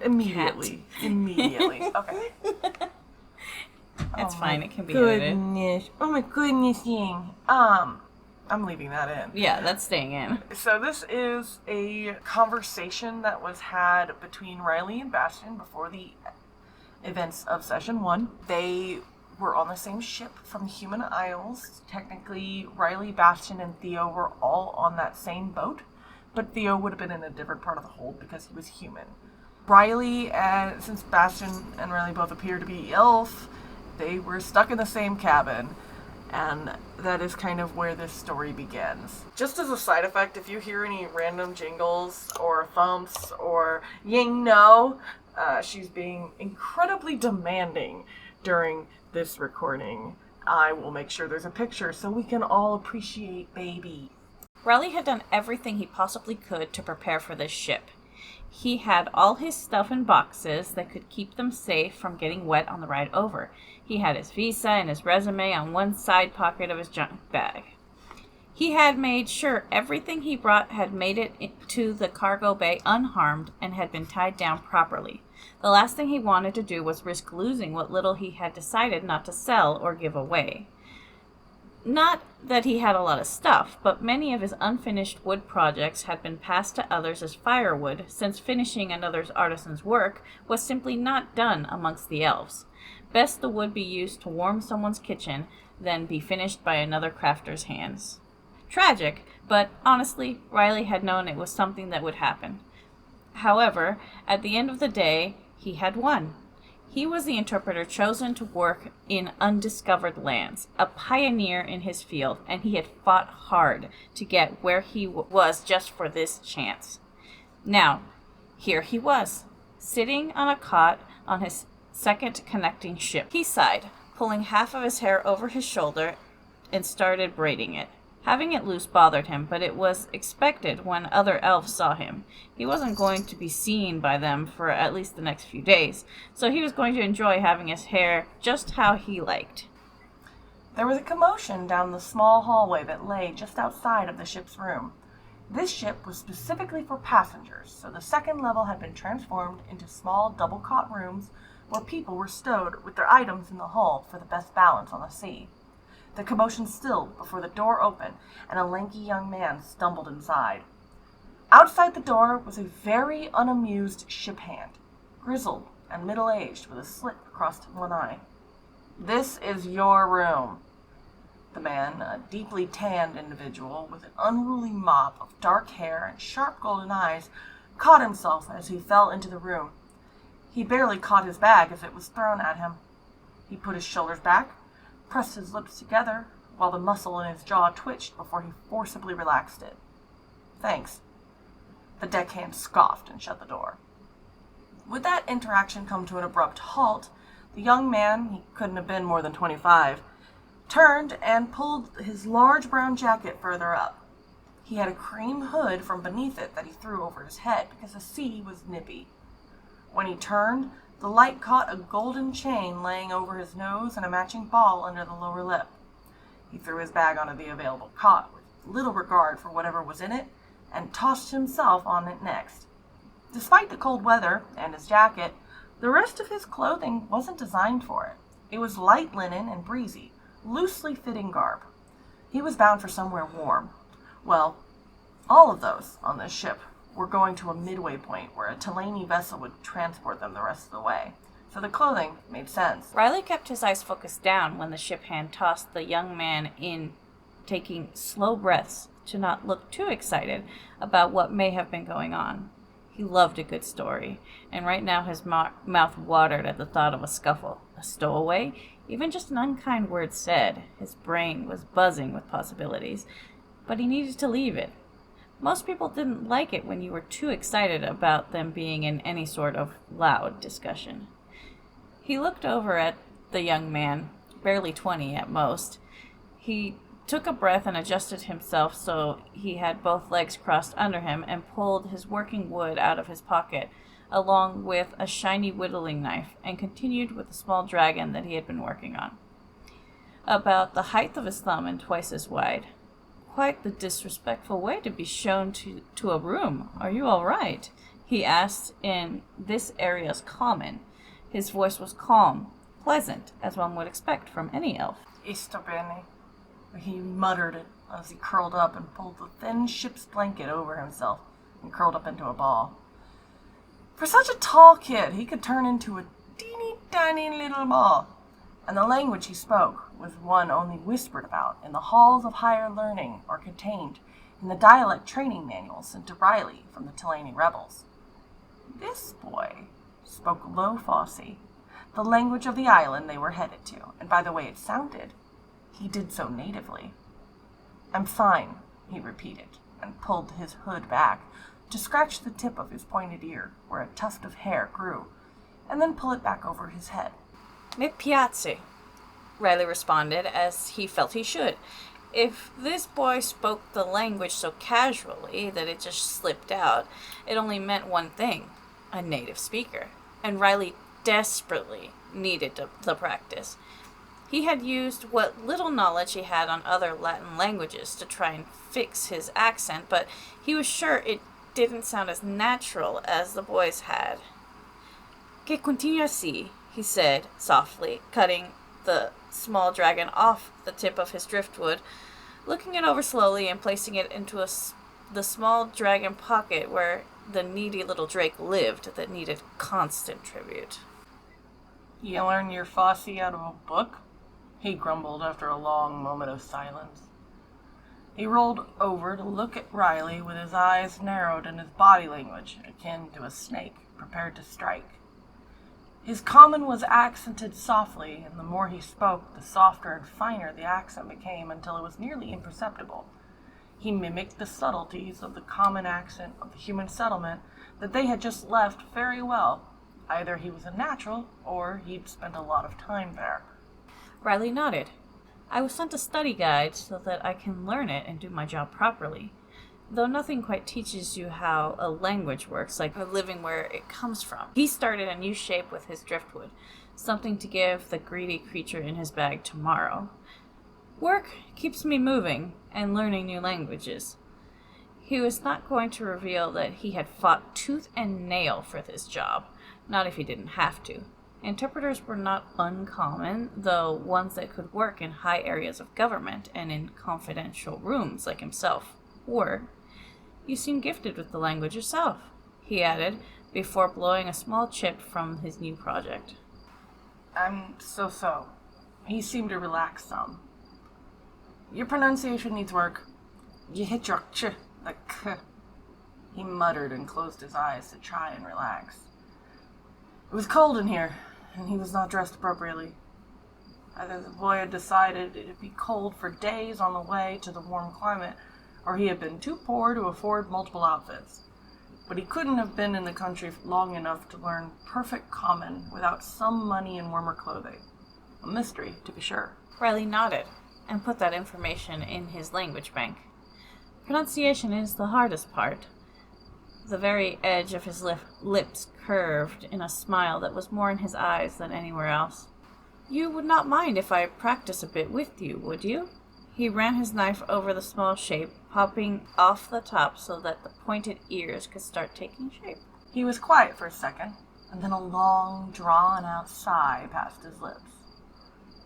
Immediately. Okay. It's fine. It can be edited. Oh my goodness, dang. I'm leaving that in. Yeah, that's staying in. So this is a conversation that was had between Riley and Bastion before the events of Session 1. They were on the same ship from the Human Isles. Technically, Riley, Bastion, and Theo were all on that same boat, but Theo would have been in a different part of the hold because he was human. Riley, since Bastion and Riley both appear to be elf, they were stuck in the same cabin. And that is kind of where this story begins. Just as a side effect, if you hear any random jingles or thumps or she's being incredibly demanding during this recording. I will make sure there's a picture so we can all appreciate baby. Riley had done everything he possibly could to prepare for this ship. He had all his stuff in boxes that could keep them safe from getting wet on the ride over. He had his visa and his resume on one side pocket of his junk bag. He had made sure everything he brought had made it to the cargo bay unharmed and had been tied down properly. The last thing he wanted to do was risk losing what little he had decided not to sell or give away. Not that he had a lot of stuff, but many of his unfinished wood projects had been passed to others as firewood, since finishing another artisan's work was simply not done amongst the elves. Best the wood be used to warm someone's kitchen than be finished by another crafter's hands. Tragic, but honestly, Riley had known it was something that would happen. However, at the end of the day, he had won. He was the interpreter chosen to work in undiscovered lands, a pioneer in his field, and he had fought hard to get where he was just for this chance. Now, here he was, sitting on a cot on his second connecting ship. He sighed, pulling half of his hair over his shoulder, and started braiding it. Having it loose bothered him, but it was expected when other elves saw him. He wasn't going to be seen by them for at least the next few days, so he was going to enjoy having his hair just how he liked. There was a commotion down the small hallway that lay just outside of the ship's room. This ship was specifically for passengers, so the second level had been transformed into small double-cot rooms where people were stowed with their items in the hull for the best balance on the sea. The commotion stilled before the door opened, and a lanky young man stumbled inside. Outside the door was a very unamused ship hand, grizzled and middle-aged with a slit across one eye. "This is your room." The man, a deeply tanned individual with an unruly mop of dark hair and sharp golden eyes, caught himself as he fell into the room. He barely caught his bag as it was thrown at him. He put his shoulders back, pressed his lips together, while the muscle in his jaw twitched before he forcibly relaxed it. "Thanks." The deckhand scoffed and shut the door. With that interaction come to an abrupt halt, the young man, he couldn't have been more than 25, turned and pulled his large brown jacket further up. He had a cream hood from beneath it that he threw over his head because the sea was nippy. When he turned, the light caught a golden chain laying over his nose and a matching ball under the lower lip. He threw his bag onto the available cot with little regard for whatever was in it and tossed himself on it next. Despite the cold weather and his jacket, the rest of his clothing wasn't designed for it. It was light linen and breezy, loosely fitting garb. He was bound for somewhere warm. Well, all of those on this ship were going to a midway point where a Tillean vessel would transport them the rest of the way, so the clothing made sense. Riley kept his eyes focused down when the ship hand tossed the young man in, taking slow breaths to not look too excited about what may have been going on. He loved a good story, and right now his mouth watered at the thought of a scuffle, a stowaway, even just an unkind word said. His brain was buzzing with possibilities, but he needed to leave it. Most people didn't like it when you were too excited about them being in any sort of loud discussion. He looked over at the young man, barely 20 at most. He took a breath and adjusted himself so he had both legs crossed under him and pulled his working wood out of his pocket, along with a shiny whittling knife, and continued with the small dragon that he had been working on. About the height of his thumb and twice as wide. "Quite the disrespectful way to be shown to a room. Are you all right?" he asked in this area's common. His voice was calm, pleasant, as one would expect from any elf. "Ista bene," he muttered it as he curled up and pulled the thin ship's blanket over himself and curled up into a ball. For such a tall kid, he could turn into a teeny tiny little ball, and the language he spoke was one only whispered about in the halls of higher learning or contained in the dialect training manual sent to Riley from the Tillean rebels. This boy spoke low Fossey, the language of the island they were headed to, and by the way it sounded, he did so natively. "I'm fine," he repeated, and pulled his hood back to scratch the tip of his pointed ear where a tuft of hair grew, and then pull it back over his head. "Mi piace," Riley responded, as he felt he should. If this boy spoke the language so casually that it just slipped out, it only meant one thing: a native speaker. And Riley desperately needed the practice. He had used what little knowledge he had on other Latin languages to try and fix his accent, but he was sure it didn't sound as natural as the boys had. "Que continua así," he said softly, cutting the small dragon off the tip of his driftwood, looking it over slowly and placing it into the small dragon pocket where the needy little drake lived that needed constant tribute. "You learn your Fossey out of a book?" he grumbled after a long moment of silence. He rolled over to look at Riley with his eyes narrowed and his body language akin to a snake prepared to strike. His common was accented softly, and the more he spoke, the softer and finer the accent became until it was nearly imperceptible. He mimicked the subtleties of the common accent of the human settlement that they had just left very well. Either he was a natural, or he'd spent a lot of time there. Riley nodded. "I was sent a study guide so that I can learn it and do my job properly. Though nothing quite teaches you how a language works, like living where it comes from." He started a new shape with his driftwood, something to give the greedy creature in his bag tomorrow. "Work keeps me moving and learning new languages." He was not going to reveal that he had fought tooth and nail for this job, not if he didn't have to. Interpreters were not uncommon, though ones that could work in high areas of government and in confidential rooms like himself were. "You seem gifted with the language yourself," he added, before blowing a small chip from his new project. "I'm so-so." He seemed to relax some. "Your pronunciation needs work. You hit your ch, the k." He muttered and closed his eyes to try and relax. It was cold in here, and he was not dressed appropriately. Either the boy had decided it'd be cold for days on the way to the warm climate, or he had been too poor to afford multiple outfits. But he couldn't have been in the country long enough to learn perfect common without some money and warmer clothing. A mystery, to be sure. Riley nodded and put that information in his language bank. Pronunciation is the hardest part. The very edge of his lips curved in a smile that was more in his eyes than anywhere else. "You would not mind if I practice a bit with you, would you?" He ran his knife over the small shape, popping off the top so that the pointed ears could start taking shape. He was quiet for a second, and then a long, drawn-out sigh passed his lips.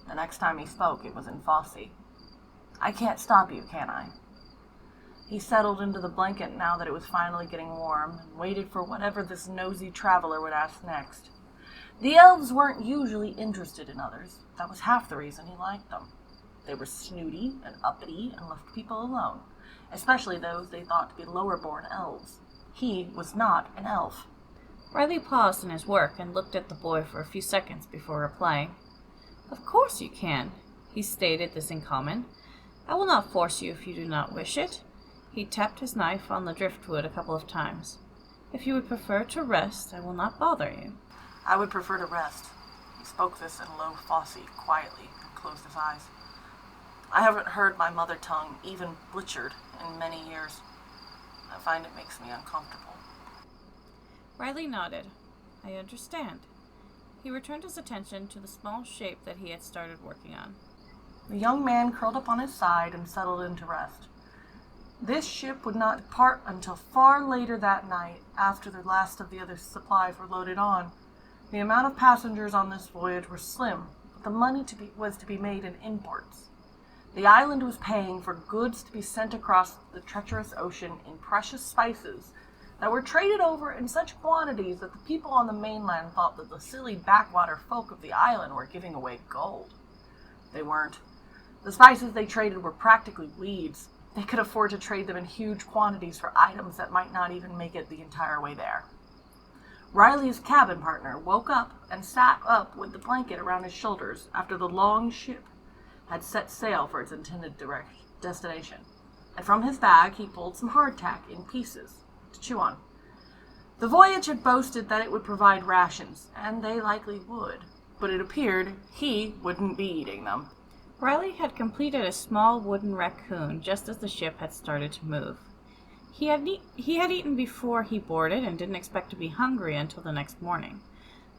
The next time he spoke, it was in Fossey. "I can't stop you, can I?" He settled into the blanket now that it was finally getting warm, and waited for whatever this nosy traveler would ask next. The elves weren't usually interested in others. That was half the reason he liked them. They were snooty and uppity and left people alone, especially those they thought to be lower-born elves. He was not an elf. Riley paused in his work and looked at the boy for a few seconds before replying. "Of course you can," he stated this in common. "I will not force you if you do not wish it." He tapped his knife on the driftwood a couple of times. "If you would prefer to rest, I will not bother you." "I would prefer to rest." He spoke this in low Fossey, quietly, and closed his eyes. "I haven't heard my mother tongue even butchered in many years. I find it makes me uncomfortable." Riley nodded. "I understand." He returned his attention to the small shape that he had started working on. The young man curled up on his side and settled in to rest. This ship would not depart until far later that night, after the last of the other supplies were loaded on. The amount of passengers on this voyage were slim, but the money was to be made in imports. The island was paying for goods to be sent across the treacherous ocean in precious spices that were traded over in such quantities that the people on the mainland thought that the silly backwater folk of the island were giving away gold. They weren't. The spices they traded were practically weeds. They could afford to trade them in huge quantities for items that might not even make it the entire way there. Riley's cabin partner woke up and sat up with the blanket around his shoulders after the long ship had set sail for its intended destination. And from his bag he pulled some hardtack in pieces to chew on. The voyage had boasted that it would provide rations, and they likely would, but it appeared he wouldn't be eating them. Riley had completed a small wooden raccoon just as the ship had started to move. He had eaten before he boarded and didn't expect to be hungry until the next morning.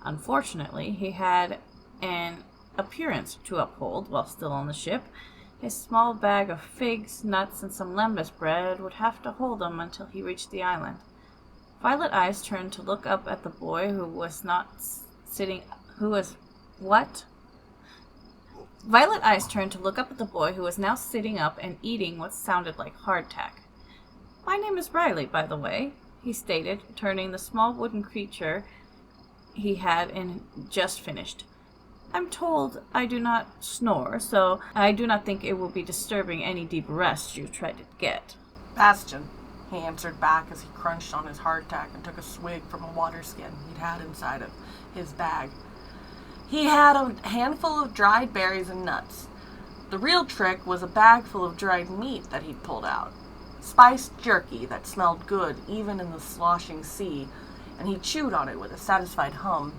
Unfortunately, he had an appearance to uphold while still on the ship. His small bag of figs, nuts, and some lembas bread would have to hold him until he reached the island. Violet eyes turned to look up at the boy who was now sitting up and eating what sounded like hardtack. "My name is Riley, by the way," he stated, turning the small wooden creature he had just finished. "I'm told I do not snore, so I do not think it will be disturbing any deep rest you try to get." "Bastion," he answered back as he crunched on his hardtack and took a swig from a water skin he'd had inside of his bag. He had a handful of dried berries and nuts. The real trick was a bag full of dried meat that he'd pulled out. Spiced jerky that smelled good even in the sloshing sea, and he chewed on it with a satisfied hum.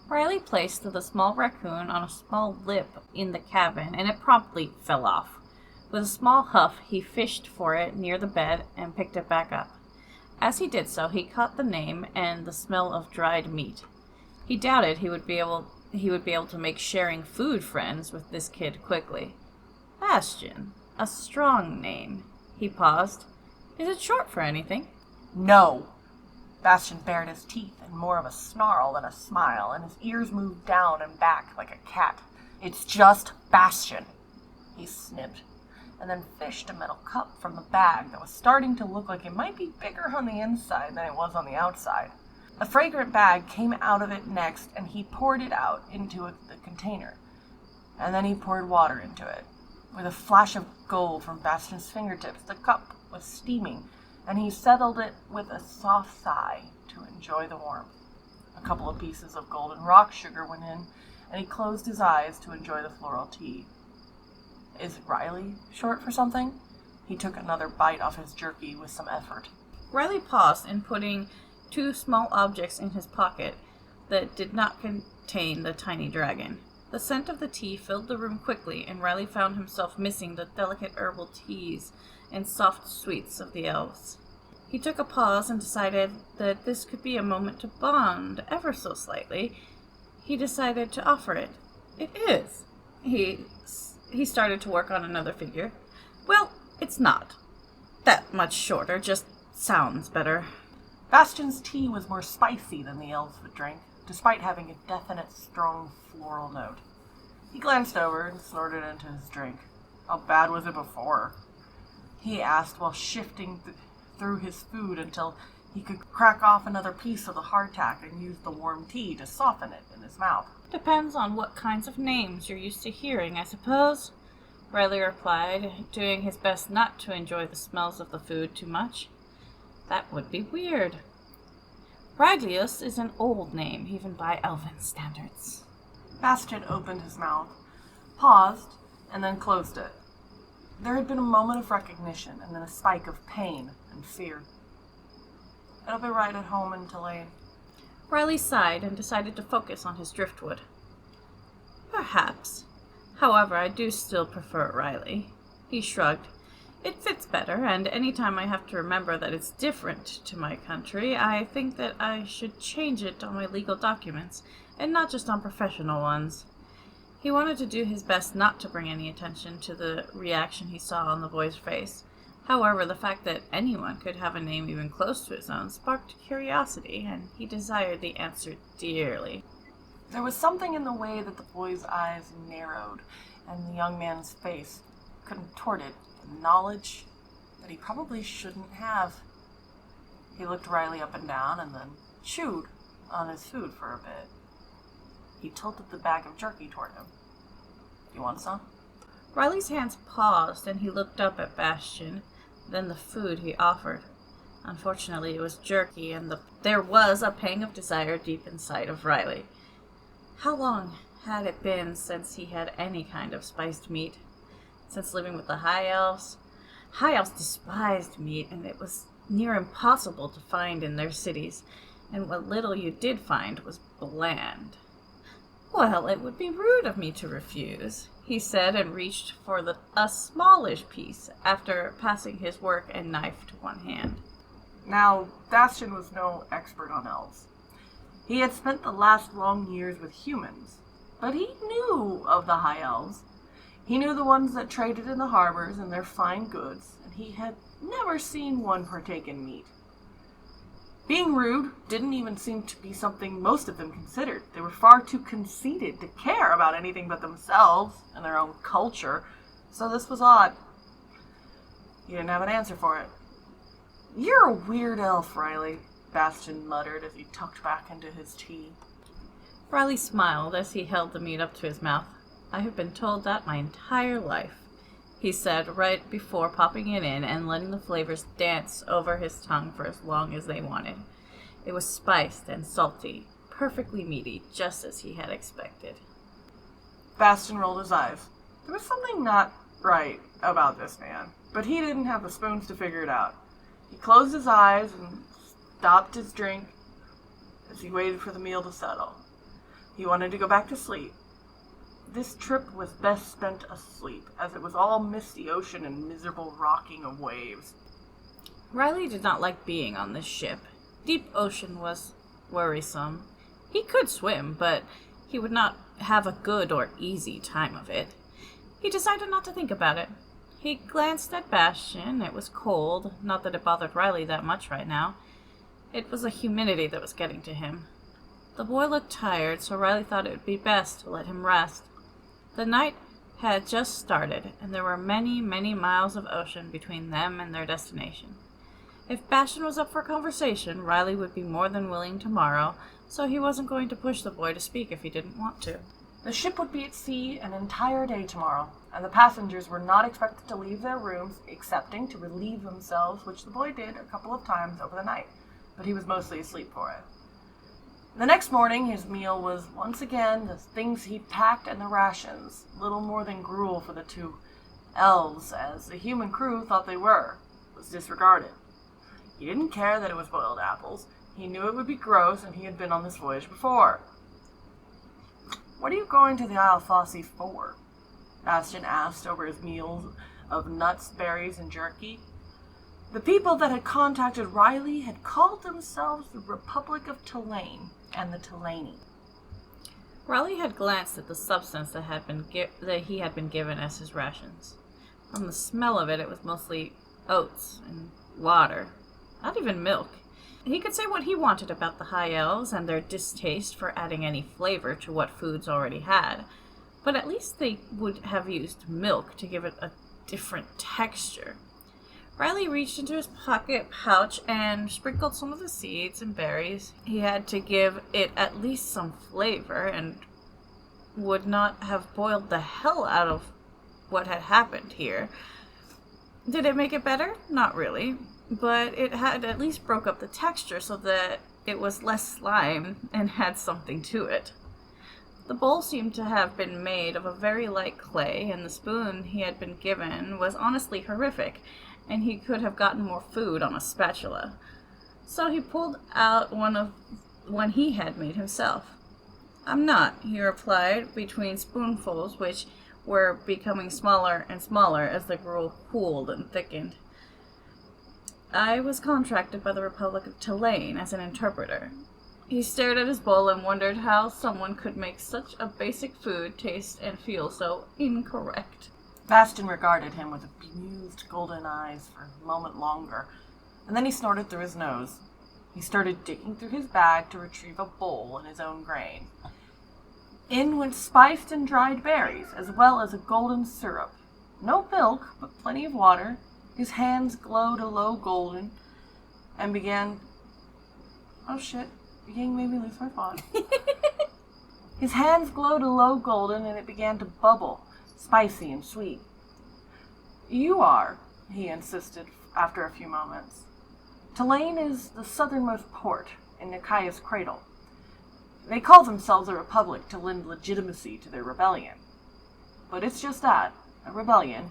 Riley placed the small raccoon on a small lip in the cabin, and it promptly fell off. With a small huff, he fished for it near the bed and picked it back up. As he did so, he caught the name and the smell of dried meat. He doubted he would be able to make sharing food friends with this kid quickly. Bastion, a strong name. He paused. "Is it short for anything?" "No." Bastion bared his teeth in more of a snarl than a smile, and his ears moved down and back like a cat. "It's just Bastion." He snipped, and then fished a metal cup from the bag that was starting to look like it might be bigger on the inside than it was on the outside. A fragrant bag came out of it next, and he poured it out into the container. And then he poured water into it. With a flash of gold from Bastion's fingertips, the cup was steaming, and he settled it with a soft sigh to enjoy the warmth. A couple of pieces of golden rock sugar went in, and he closed his eyes to enjoy the floral tea. "Is Riley short for something?" He took another bite off his jerky with some effort. Riley paused in putting two small objects in his pocket that did not contain the tiny dragon. The scent of the tea filled the room quickly, and Riley found himself missing the delicate herbal teas and soft sweets of the elves. He took a pause and decided that this could be a moment to bond ever so slightly. He decided to offer it. "It is." He started to work on another figure. "Well, it's not that much shorter, just sounds better." Bastion's tea was more spicy than the elves would drink, despite having a definite, strong floral note. He glanced over and snorted into his drink. "How bad was it before?" he asked while shifting through his food until he could crack off another piece of the hardtack and use the warm tea to soften it in his mouth. "Depends on what kinds of names you're used to hearing, I suppose," Riley replied, doing his best not to enjoy the smells of the food too much. "That would be weird. Raglius is an old name, even by elven standards." Bastion opened his mouth, paused, and then closed it. There had been a moment of recognition, and then a spike of pain and fear. "It'll be right at home in Tillean." Riley sighed and decided to focus on his driftwood. "Perhaps. However, I do still prefer Riley." He shrugged. "It fits better, and any time I have to remember that it's different to my country, I think that I should change it on my legal documents, and not just on professional ones." He wanted to do his best not to bring any attention to the reaction he saw on the boy's face. However, the fact that anyone could have a name even close to his own sparked curiosity, and he desired the answer dearly. There was something in the way that the boy's eyes narrowed, and the young man's face contorted the knowledge that he probably shouldn't have. He looked Riley up and down, and then chewed on his food for a bit. He tilted the bag of jerky toward him. "You want some?" Riley's hands paused, and he looked up at Bastion, then the food he offered. Unfortunately, it was jerky, and there was a pang of desire deep inside of Riley. How long had it been since he had any kind of spiced meat? Since living with the High Elves? High Elves despised meat, and it was near impossible to find in their cities, and what little you did find was bland. "Well, it would be rude of me to refuse," he said, and reached for a smallish piece after passing his work and knife to one hand. Now, Bastion was no expert on elves. He had spent the last long years with humans, but he knew of the High Elves. He knew the ones that traded in the harbors and their fine goods, and he had never seen one partake in meat. Being rude didn't even seem to be something most of them considered. They were far too conceited to care about anything but themselves and their own culture, so this was odd. He didn't have an answer for it. "You're a weird elf, Riley," Bastion muttered as he tucked back into his tea. Riley smiled as he held the meat up to his mouth. "I have been told that my entire life," he said, right before popping it in and letting the flavors dance over his tongue for as long as they wanted. It was spiced and salty, perfectly meaty, just as he had expected. Bastion rolled his eyes. There was something not right about this man, but he didn't have the spoons to figure it out. He closed his eyes and stopped his drink as he waited for the meal to settle. He wanted to go back to sleep. This trip was best spent asleep, as it was all misty ocean and miserable rocking of waves. Riley did not like being on this ship. Deep ocean was worrisome. He could swim, but he would not have a good or easy time of it. He decided not to think about it. He glanced at Bastion. It was cold, not that it bothered Riley that much right now. It was the humidity that was getting to him. The boy looked tired, so Riley thought it would be best to let him rest. The night had just started, and there were many, many miles of ocean between them and their destination. If Bastion was up for conversation, Riley would be more than willing tomorrow, so he wasn't going to push the boy to speak if he didn't want to. The ship would be at sea an entire day tomorrow, and the passengers were not expected to leave their rooms excepting to relieve themselves, which the boy did a couple of times over the night, but he was mostly asleep for it. The next morning, his meal was once again the things he'd packed and the rations, little more than gruel for the two elves, as the human crew thought they were, was disregarded. He didn't care that it was boiled apples. He knew it would be gross, and he had been on this voyage before. "What are you going to the Isle Fosse for?" Bastion asked over his meals of nuts, berries, and jerky. The people that had contacted Riley had called themselves the Republic of Tillean and the Tillean. Riley had glanced at the substance that he had been given as his rations. From the smell of it, it was mostly oats and water, not even milk. He could say what he wanted about the High Elves and their distaste for adding any flavor to what foods already had, but at least they would have used milk to give it a different texture. Riley reached into his pocket pouch and sprinkled some of the seeds and berries. He had to give it at least some flavor and would not have boiled the hell out of what had happened here. Did it make it better? Not really, but it had at least broke up the texture so that it was less slime and had something to it. The bowl seemed to have been made of a very light clay, and the spoon he had been given was honestly horrific, and he could have gotten more food on a spatula. So he pulled out one he had made himself. "I'm not," he replied, between spoonfuls which were becoming smaller and smaller as the gruel cooled and thickened. "I was contracted by the Republic of Tillean as an interpreter." He stared at his bowl and wondered how someone could make such a basic food taste and feel so incorrect. Bastion regarded him with bemused golden eyes for a moment longer, and then he snorted through his nose. He started digging through his bag to retrieve a bowl and his own grain. In went spiced and dried berries, as well as a golden syrup. No milk, but plenty of water. His hands glowed a low golden, and began... Oh shit, beginning made me lose my thought. His hands glowed a low golden, and it began to bubble, spicy and sweet. You are, he insisted after a few moments. Tillean is the southernmost port in Nyx's cradle. They call themselves a republic to lend legitimacy to their rebellion. But it's just that, a rebellion.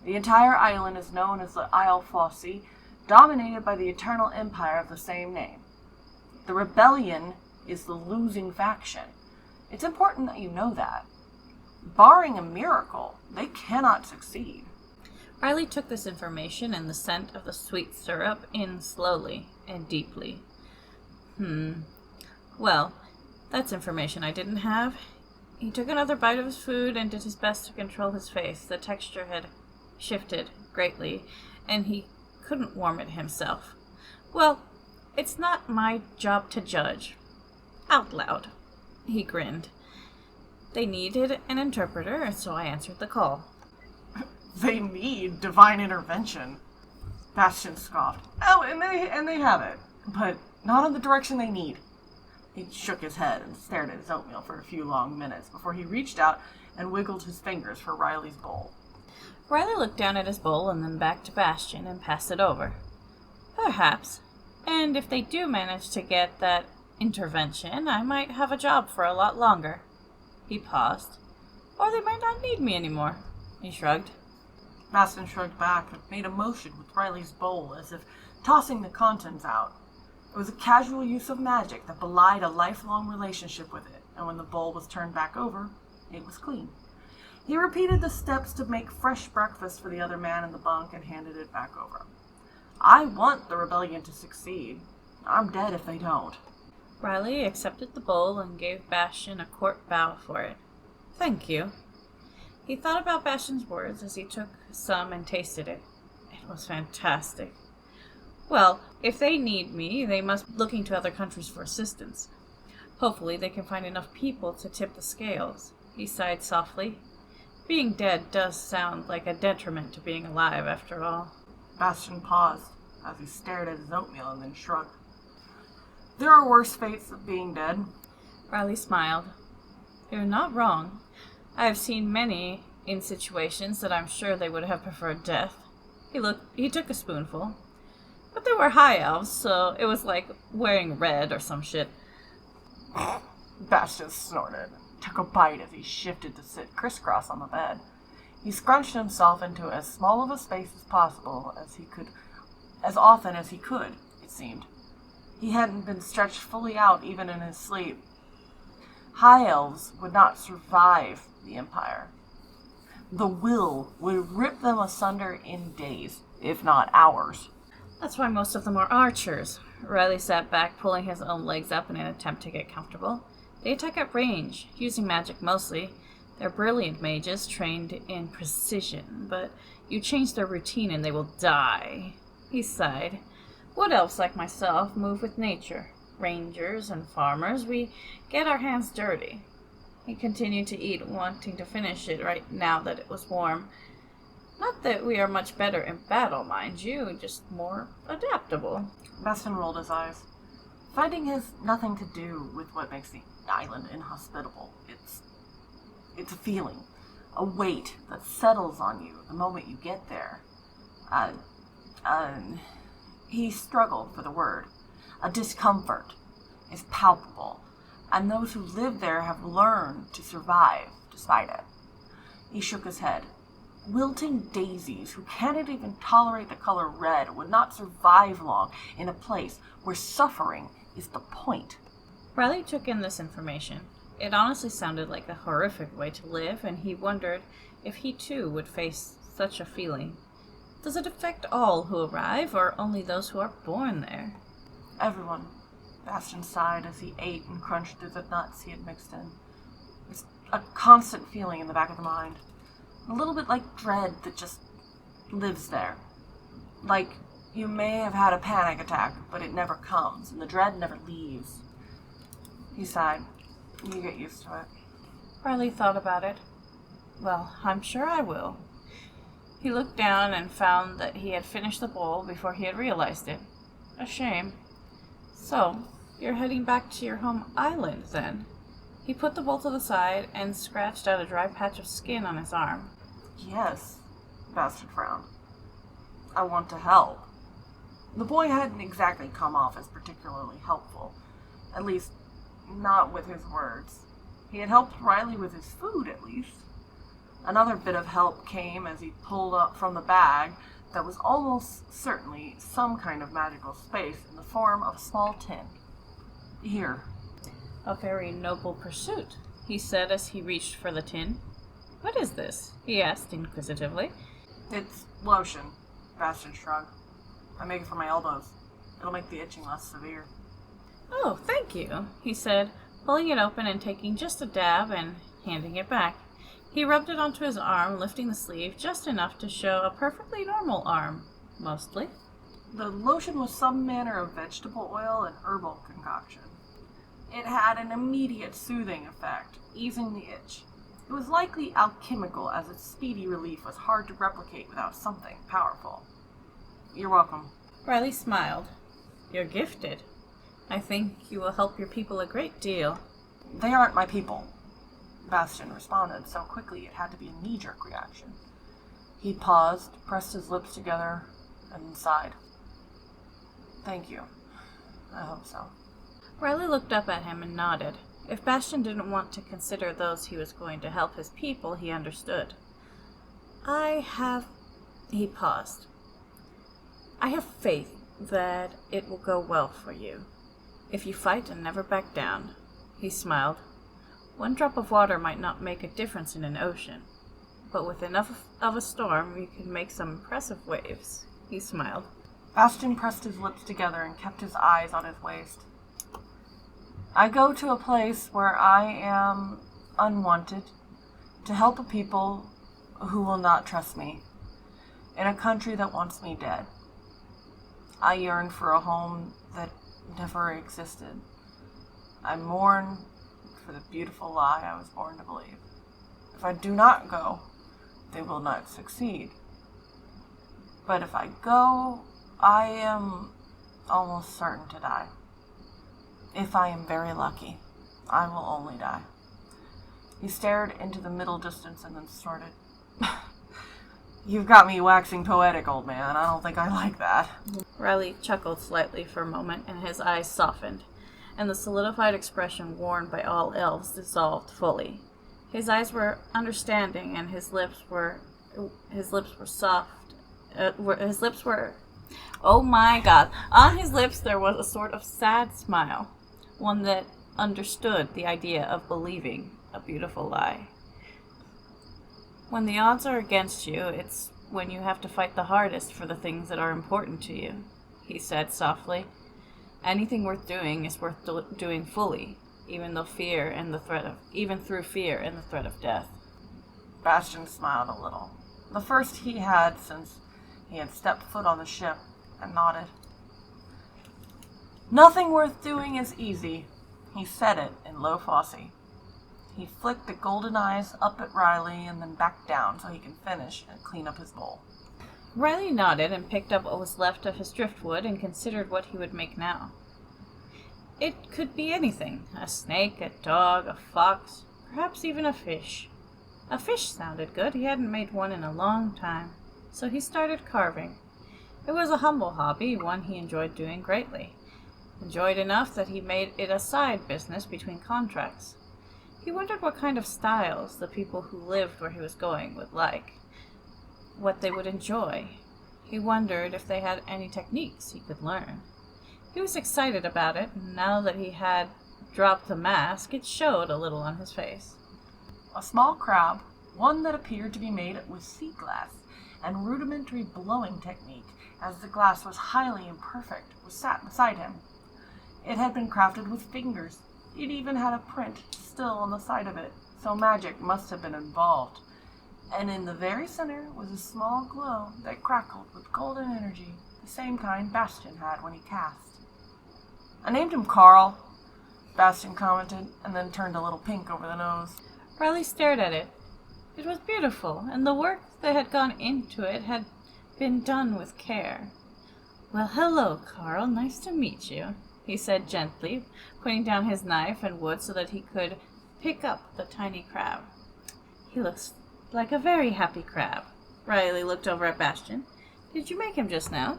The entire island is known as the Isle Fossey, dominated by the eternal empire of the same name. The rebellion is the losing faction. It's important that you know that. Barring a miracle, they cannot succeed. Riley took this information and the scent of the sweet syrup in slowly and deeply. Well, that's information I didn't have. He took another bite of his food and did his best to control his face. The texture had shifted greatly, and he couldn't warm it himself. Well, it's not my job to judge. Out loud. He grinned. They needed an interpreter, so I answered the call. They need divine intervention. Bastion scoffed. Oh, and they have it, but not in the direction they need. He shook his head and stared at his oatmeal for a few long minutes before he reached out and wiggled his fingers for Riley's bowl. Riley looked down at his bowl and then back to Bastion and passed it over. Perhaps. And if they do manage to get that intervention, I might have a job for a lot longer. He paused. Or they might not need me anymore. He shrugged. Bastion shrugged back and made a motion with Riley's bowl as if tossing the contents out. It was a casual use of magic that belied a lifelong relationship with it, and when the bowl was turned back over, it was clean. He repeated the steps to make fresh breakfast for the other man in the bunk and handed it back over. I want the rebellion to succeed. I'm dead if they don't. Riley accepted the bowl and gave Bastion a court bow for it. Thank you. He thought about Bastion's words as he took some and tasted it. It was fantastic. Well, if they need me, they must be looking to other countries for assistance. Hopefully they can find enough people to tip the scales. He sighed softly. Being dead does sound like a detriment to being alive, after all. Bastion paused as he stared at his oatmeal and then shrugged. There are worse fates than being dead. Riley smiled. You're not wrong. I have seen many in situations that I'm sure they would have preferred death. He took a spoonful. But they were high elves, so it was like wearing red or some shit. Bastion snorted and took a bite as he shifted to sit crisscross on the bed. He scrunched himself into as small of a space as possible as often as he could, it seemed. He hadn't been stretched fully out even in his sleep. High elves would not survive the Empire. The will would rip them asunder in days, if not hours. That's why most of them are archers. Riley sat back, pulling his own legs up in an attempt to get comfortable. They attack at range, using magic mostly. They're brilliant mages, trained in precision, but you change their routine and they will die. He sighed. Wood elves like myself move with nature. Rangers and farmers, we get our hands dirty. He continued to eat, wanting to finish it right now that it was warm. Not that we are much better in battle, mind you, just more adaptable. Bastion rolled his eyes. Fighting has nothing to do with what makes the island inhospitable. It's a feeling, a weight that settles on you the moment you get there. He struggled for the word. A discomfort is palpable, and those who live there have learned to survive despite it. He shook his head. Wilting daisies who cannot even tolerate the color red would not survive long in a place where suffering is the point. Riley took in this information. It honestly sounded like a horrific way to live, and he wondered if he too would face such a feeling. Does it affect all who arrive, or only those who are born there? Everyone. Bastion sighed as he ate and crunched through the nuts he had mixed in. It's a constant feeling in the back of the mind. A little bit like dread that just lives there. Like you may have had a panic attack, but it never comes, and the dread never leaves. He sighed. You get used to it. Riley thought about it. Well, I'm sure I will. He looked down and found that he had finished the bowl before he had realized it. A shame. So, you're heading back to your home island, then? He put the bowl to the side and scratched out a dry patch of skin on his arm. Yes, Bastion frowned. I want to help. The boy hadn't exactly come off as particularly helpful. At least, not with his words. He had helped Riley with his food, at least. Another bit of help came as he pulled up from the bag that was almost certainly some kind of magical space in the form of a small tin. Here. A very noble pursuit, he said as he reached for the tin. What is this? He asked inquisitively. It's lotion, Bastion shrugged. I make it for my elbows. It'll make the itching less severe. Oh, thank you, he said, pulling it open and taking just a dab and handing it back. He rubbed it onto his arm, lifting the sleeve just enough to show a perfectly normal arm, mostly. The lotion was some manner of vegetable oil and herbal concoction. It had an immediate soothing effect, easing the itch. It was likely alchemical, as its speedy relief was hard to replicate without something powerful. You're welcome. Riley smiled. You're gifted. I think you will help your people a great deal. They aren't my people. Bastion responded so quickly it had to be a knee-jerk reaction. He paused, pressed his lips together, and sighed. Thank you. I hope so. Riley looked up at him and nodded. If Bastion didn't want to consider those he was going to help his people, he understood. He paused. I have faith that it will go well for you. If you fight and never back down. He smiled. One drop of water might not make a difference in an ocean, but with enough of a storm, you can make some impressive waves. He smiled. Bastion pressed his lips together and kept his eyes on his waist. I go to a place where I am unwanted to help a people who will not trust me, in a country that wants me dead. I yearn for a home that never existed. I mourn for the beautiful lie I was born to believe. If I do not go, they will not succeed. But if I go, I am almost certain to die. If I am very lucky, I will only die. He stared into the middle distance and then snorted. You've got me waxing poetic, old man. I don't think I like that. Riley chuckled slightly for a moment, and his eyes softened, and the solidified expression worn by all elves dissolved fully. His eyes were understanding, and his lips were soft. Oh my God! On his lips there was a sort of sad smile, one that understood the idea of believing a beautiful lie. When the odds are against you, it's when you have to fight the hardest for the things that are important to you, he said softly. Anything worth doing is worth doing fully, even through fear and the threat of death. Bastion smiled a little, the first he had since he had stepped foot on the ship, and nodded. Nothing worth doing is easy. He said it in low Fossey. He flicked the golden eyes up at Riley and then back down so he can finish and clean up his bowl. Riley nodded and picked up what was left of his driftwood and considered what he would make now. It could be anything. A snake, a dog, a fox, perhaps even a fish. A fish sounded good. He hadn't made one in a long time, so he started carving. It was a humble hobby, one he enjoyed doing greatly. Enjoyed enough that he made it a side business between contracts. He wondered what kind of styles the people who lived where he was going would like, what they would enjoy. He wondered if they had any techniques he could learn. He was excited about it, and now that he had dropped the mask, it showed a little on his face. A small crab, one that appeared to be made with sea glass and rudimentary blowing technique, as the glass was highly imperfect, was sat beside him. It had been crafted with fingers. It even had a print still on the side of it, so magic must have been involved. and in the very center was a small glow that crackled with golden energy, the same kind Bastion had when he cast. "I named him Carl," Bastion commented, and then turned a little pink over the nose. Riley stared at it. It was beautiful, and the work that had gone into it had been done with care. "Well, hello, Carl. Nice to meet you," he said gently, putting down his knife and wood so that he could pick up the tiny crab. "He looks like a very happy crab." Riley looked over at Bastion. "Did you make him just now?"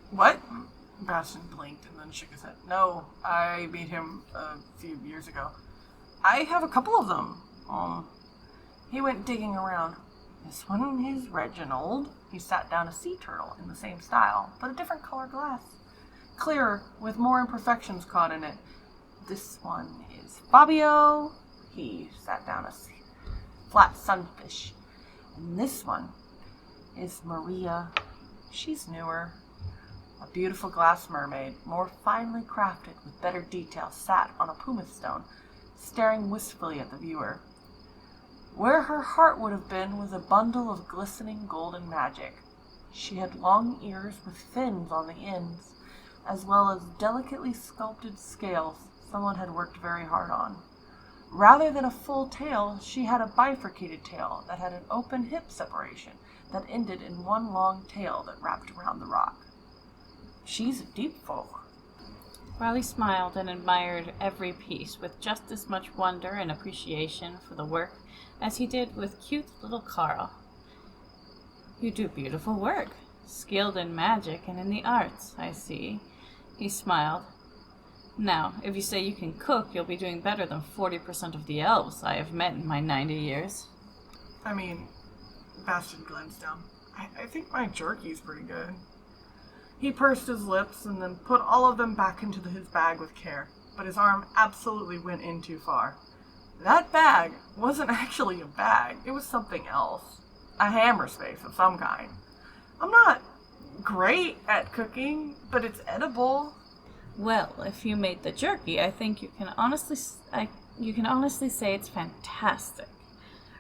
"What?" Bastion blinked and then shook his head. "No, I made him a few years ago. I have a couple of them." He went digging around. "This one is Reginald." He sat down a sea turtle in the same style, but a different color glass. Clearer, with more imperfections caught in it. "This one is Fabio." He sat down a flat sunfish. "And this one is Maria. She's newer." A beautiful glass mermaid, more finely crafted with better detail, sat on a pumice stone, staring wistfully at the viewer. Where her heart would have been was a bundle of glistening golden magic. She had long ears with fins on the ends, as well as delicately sculpted scales someone had worked very hard on. Rather than a full tail, she had a bifurcated tail that had an open hip separation that ended in one long tail that wrapped around the rock. "She's a deep folk." Riley smiled and admired every piece with just as much wonder and appreciation for the work as he did with cute little Carl. "You do beautiful work, skilled in magic and in the arts, I see." He smiled. "Now, if you say you can cook, you'll be doing better than 40% of the elves I have met in my 90 years. "I mean," Bastion glanced down, I think my jerky's pretty good." He pursed his lips and then put all of them back into his bag with care, but his arm absolutely went in too far. That bag wasn't actually a bag, it was something else. A hammer space of some kind. "I'm not great at cooking, but it's edible." Well, if you made the jerky, I think you can honestly say it's fantastic,"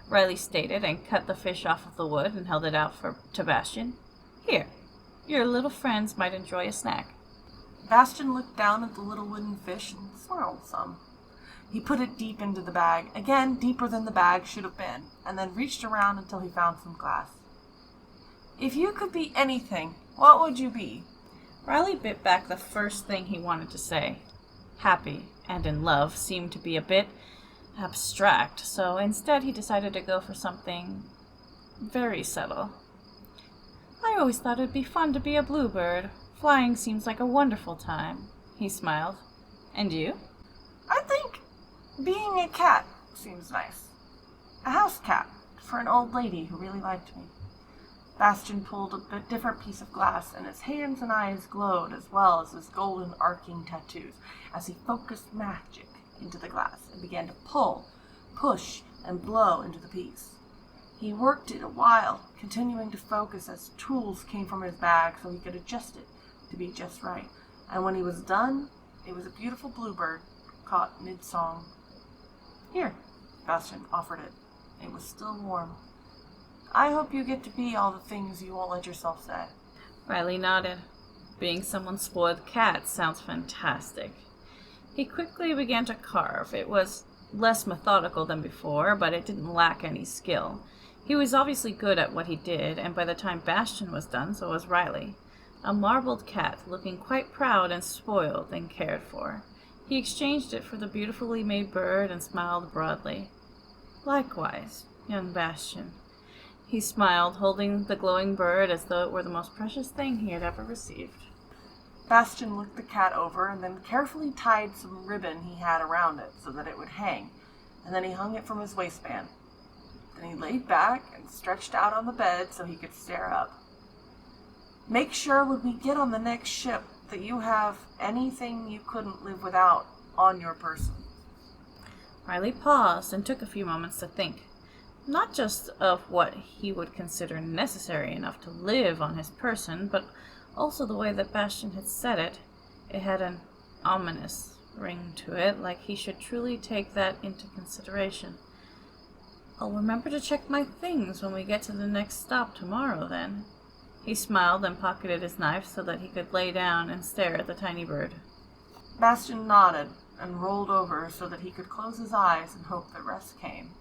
Riley stated, and cut the fish off of the wood and held it out to Bastion. "Here, your little friends might enjoy a snack." Bastion looked down at the little wooden fish and swirled some. He put it deep into the bag, again deeper than the bag should have been, and then reached around until he found some glass. "If you could be anything, what would you be?" Riley bit back the first thing he wanted to say. Happy and in love seemed to be a bit abstract, so instead he decided to go for something very subtle. "I always thought it'd be fun to be a bluebird. Flying seems like a wonderful time," he smiled. "And you?" "I think being a cat seems nice. A house cat for an old lady who really liked me." Bastion pulled a different piece of glass, and his hands and eyes glowed as well as his golden arcing tattoos as he focused magic into the glass and began to pull, push, and blow into the piece. He worked it a while, continuing to focus as tools came from his bag so he could adjust it to be just right, and when he was done, it was a beautiful bluebird caught mid-song. "Here," Bastion offered it. It was still warm. "I hope you get to be all the things you won't let yourself say." Riley nodded. Being someone's spoiled cat sounds fantastic. He quickly began to carve. It was less methodical than before, but it didn't lack any skill. He was obviously good at what he did, and by the time Bastion was done, so was Riley. A marbled cat, looking quite proud and spoiled and cared for. He exchanged it for the beautifully made bird and smiled broadly. "Likewise, young Bastion." He smiled, holding the glowing bird as though it were the most precious thing he had ever received. Bastion looked the cat over and then carefully tied some ribbon he had around it so that it would hang, and then he hung it from his waistband. Then he laid back and stretched out on the bed so he could stare up. "Make sure when we get on the next ship that you have anything you couldn't live without on your person." Riley paused and took a few moments to think. Not just of what he would consider necessary enough to live on his person, but also the way that Bastion had said it. It had an ominous ring to it, like he should truly take that into consideration. I'll remember to check my things when we get to the next stop tomorrow, then. He smiled and pocketed his knife so that he could lay down and stare at the tiny bird. Bastion nodded and rolled over so that he could close his eyes and hope that rest came.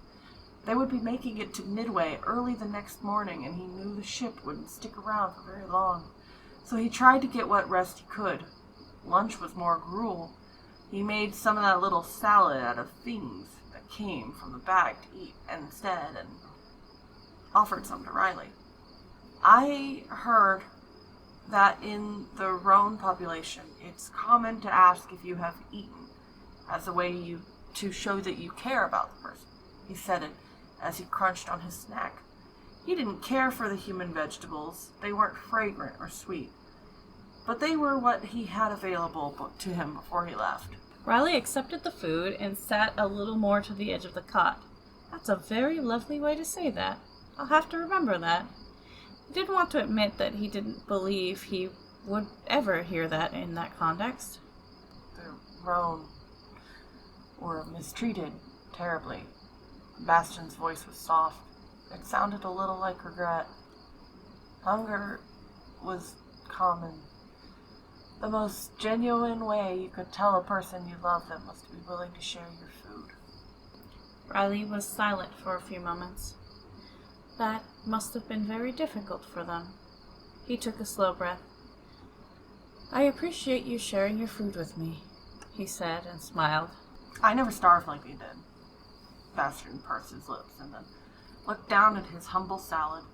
They would be making it to Midway early the next morning, and he knew the ship wouldn't stick around for very long. So he tried to get what rest he could. Lunch was more gruel. He made some of that little salad out of things that came from the bag to eat instead, and offered some to Riley. I heard that in the Roan population, it's common to ask if you have eaten as a way to show that you care about the person. He said it as he crunched on his snack. He didn't care for the human vegetables. They weren't fragrant or sweet, but they were what he had available to him before he left. Riley accepted the food and sat a little more to the edge of the cot. That's a very lovely way to say that. I'll have to remember that. He didn't want to admit that he didn't believe he would ever hear that in that context. The Roan were mistreated terribly. Bastion's voice was soft. It sounded a little like regret. Hunger was common. The most genuine way you could tell a person you love them was to be willing to share your food. Riley was silent for a few moments. That must have been very difficult for them. He took a slow breath. I appreciate you sharing your food with me, he said and smiled. I never starved like you did. Bastion pursed his lips and then looked down at his humble salad.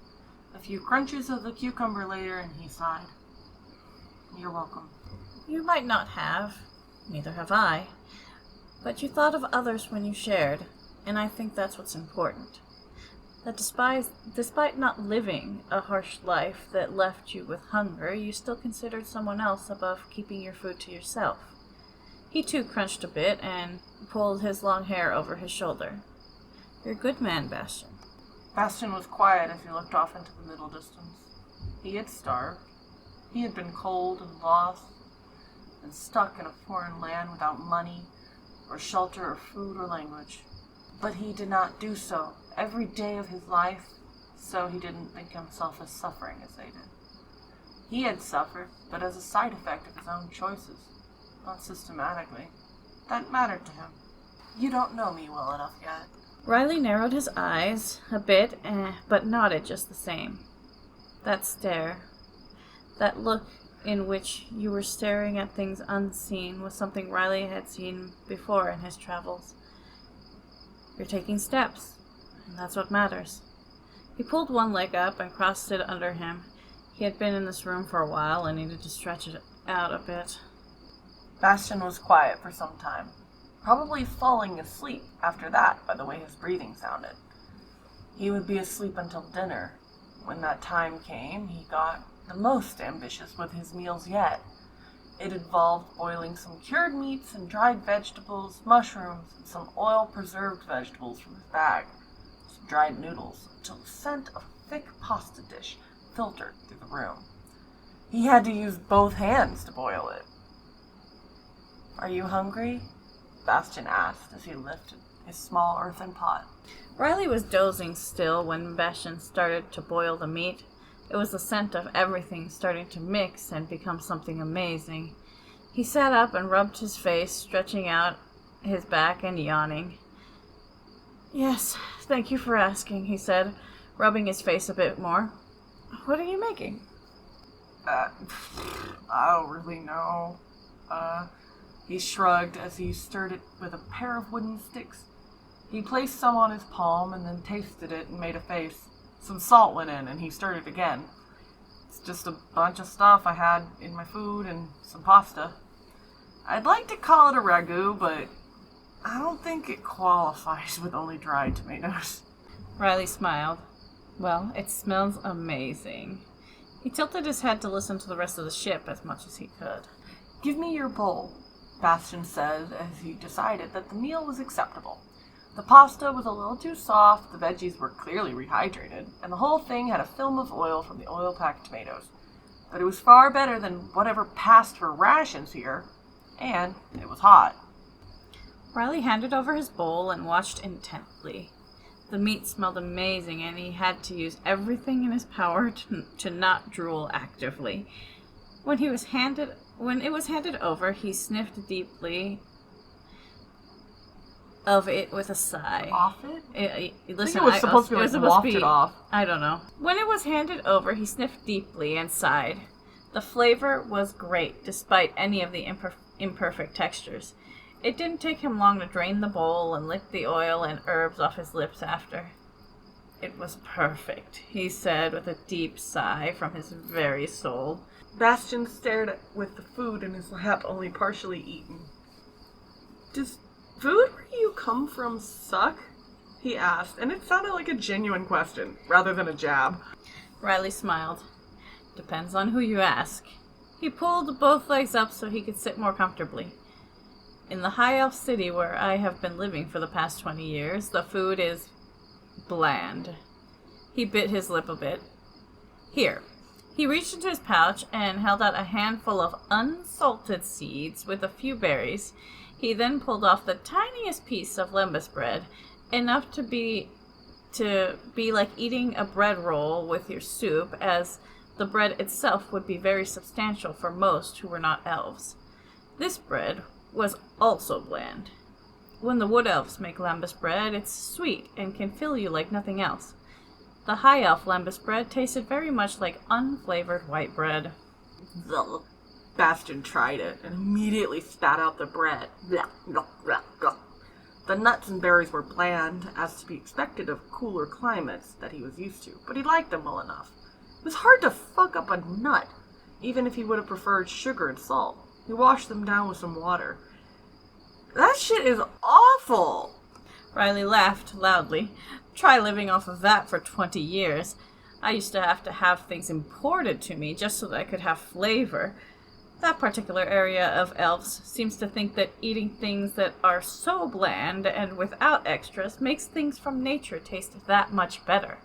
A few crunches of the cucumber later, and he sighed. You're welcome. You might not have, neither have I, but you thought of others when you shared, and I think that's what's important. That despite not living a harsh life that left you with hunger, you still considered someone else above keeping your food to yourself. He too crunched a bit and pulled his long hair over his shoulder. You're a good man, Bastion. Bastion was quiet as he looked off into the middle distance. He had starved. He had been cold and lost, and stuck in a foreign land without money, or shelter, or food, or language. But he did not do so every day of his life, so he didn't think himself as suffering as they did. He had suffered, but as a side effect of his own choices, not systematically. That mattered to him. You don't know me well enough yet. Riley narrowed his eyes a bit, but nodded just the same. That stare, that look in which you were staring at things unseen, was something Riley had seen before in his travels. You're taking steps, and that's what matters. He pulled one leg up and crossed it under him. He had been in this room for a while and needed to stretch it out a bit. Bastion was quiet for some time, probably falling asleep after that by the way his breathing sounded. He would be asleep until dinner. When that time came, he got the most ambitious with his meals yet. It involved boiling some cured meats and dried vegetables, mushrooms, and some oil-preserved vegetables from his bag, some dried noodles, until the scent of a thick pasta dish filtered through the room. He had to use both hands to boil it. Are you hungry? Bastion asked as he lifted his small earthen pot. Riley was dozing still when Bastion started to boil the meat. It was the scent of everything starting to mix and become something amazing. He sat up and rubbed his face, stretching out his back and yawning. Yes, thank you for asking, he said, rubbing his face a bit more. What are you making? I don't really know. He shrugged as he stirred it with a pair of wooden sticks. He placed some on his palm and then tasted it and made a face. Some salt went in and he stirred it again. It's just a bunch of stuff I had in my food and some pasta. I'd like to call it a ragu, but I don't think it qualifies with only dried tomatoes. Riley smiled. Well, it smells amazing. He tilted his head to listen to the rest of the ship as much as he could. Give me your bowl, Bastion said as he decided that the meal was acceptable. The pasta was a little too soft, the veggies were clearly rehydrated, and the whole thing had a film of oil from the oil-packed tomatoes. But it was far better than whatever passed for rations here, and it was hot. Riley handed over his bowl and watched intently. The meat smelled amazing, and he had to use everything in his power to not drool actively. When it was handed over, he sniffed deeply of it with a sigh. Off it? Listen, I think it was supposed to be like wafted off. I don't know. When it was handed over, he sniffed deeply and sighed. The flavor was great, despite any of the imperfect textures. It didn't take him long to drain the bowl and lick the oil and herbs off his lips after. It was perfect, he said with a deep sigh from his very soul. Bastion stared with the food in his lap only partially eaten. Does food where you come from suck? He asked, and it sounded like a genuine question, rather than a jab. Riley smiled. Depends on who you ask. He pulled both legs up so he could sit more comfortably. In the High Elf City where I have been living for the past 20 years, the food is bland. He bit his lip a bit. Here. He reached into his pouch and held out a handful of unsalted seeds with a few berries. He then pulled off the tiniest piece of lembas bread, enough to be like eating a bread roll with your soup, as the bread itself would be very substantial for most who were not elves. This bread was also bland. When the wood elves make lembas bread, it's sweet and can fill you like nothing else. The high elf lembas bread tasted very much like unflavored white bread. Bastion tried it and immediately spat out the bread. Blah, blah, blah, blah. The nuts and berries were bland, as to be expected of cooler climates that he was used to, but he liked them well enough. It was hard to fuck up a nut, even if he would have preferred sugar and salt. He washed them down with some water. That shit is awful! Riley laughed loudly. Try living off of that for 20 years. I used to have things imported to me just so that I could have flavor. That particular area of elves seems to think that eating things that are so bland and without extras makes things from nature taste that much better.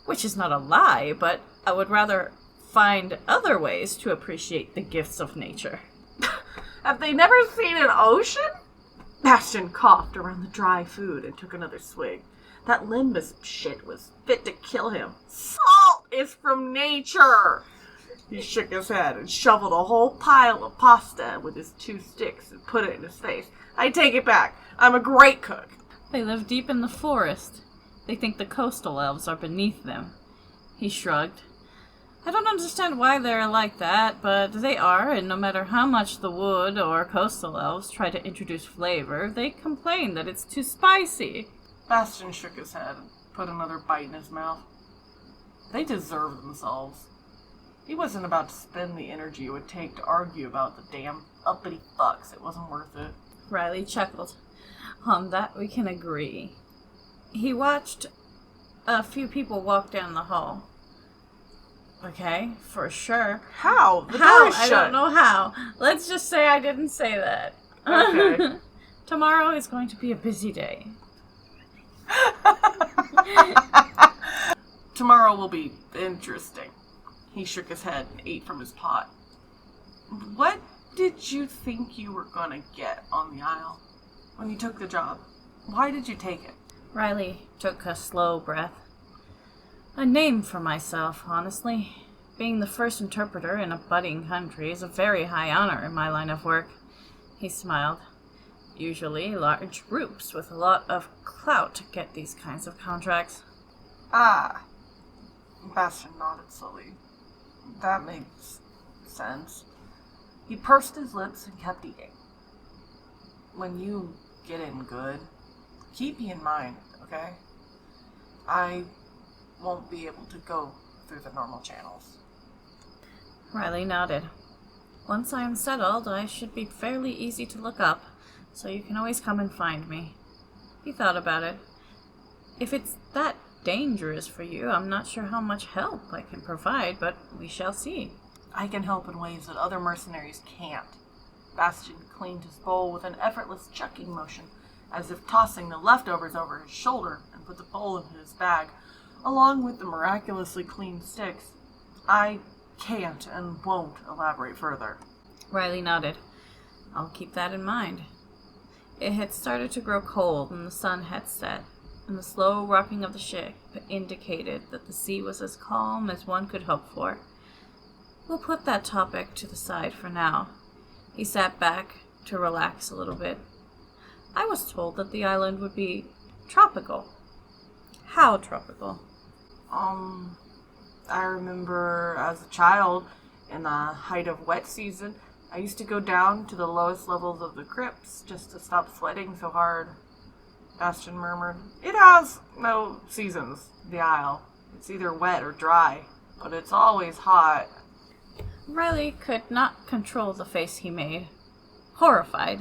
Which is not a lie, but I would rather find other ways to appreciate the gifts of nature. Have they never seen an ocean? Bastion coughed around the dry food and took another swig. That lembas shit was fit to kill him. Salt is from nature! He shook his head and shoveled a whole pile of pasta with his 2 sticks and put it in his face. I take it back. I'm a great cook. They live deep in the forest. They think the coastal elves are beneath them. He shrugged. I don't understand why they're like that, but they are, and no matter how much the wood or coastal elves try to introduce flavor, they complain that it's too spicy. Bastion shook his head and put another bite in his mouth. They deserve themselves. He wasn't about to spend the energy it would take to argue about the damn uppity fucks. It wasn't worth it. Riley chuckled. On that we can agree. He watched a few people walk down the hall. Okay, for sure. How? The how? door is shut. I don't know how. Let's just say I didn't say that. Okay. Tomorrow is going to be a busy day. Tomorrow will be interesting. He shook his head and ate from his pot. What did you think you were gonna get on the Isle when you took the job? Why did you take it? Riley took a slow breath. A name for myself, honestly. Being the first interpreter in a budding country is a very high honor in my line of work. He smiled. Usually, large groups with a lot of clout get these kinds of contracts. Ah. Bastion nodded slowly. That makes sense. He pursed his lips and kept eating. When you get in good, keep me in mind, okay? I won't be able to go through the normal channels. Riley nodded. Once I am settled, I should be fairly easy to look up, so you can always come and find me. He thought about it. If it's that dangerous for you, I'm not sure how much help I can provide, but we shall see. I can help in ways that other mercenaries can't. Bastion cleaned his bowl with an effortless chucking motion, as if tossing the leftovers over his shoulder, and put the bowl into his bag, along with the miraculously clean sticks. I can't and won't elaborate further. Riley nodded. I'll keep that in mind. It had started to grow cold and the sun had set. and the slow rocking of the ship indicated that the sea was as calm as one could hope for. We'll put that topic to the side for now. He sat back to relax a little bit. I was told that the island would be tropical. How tropical? I remember as a child, in the height of wet season, I used to go down to the lowest levels of the crypts just to stop sweating so hard. Bastion murmured. It has no seasons, the Isle. It's either wet or dry, but it's always hot. Riley could not control the face he made. Horrified.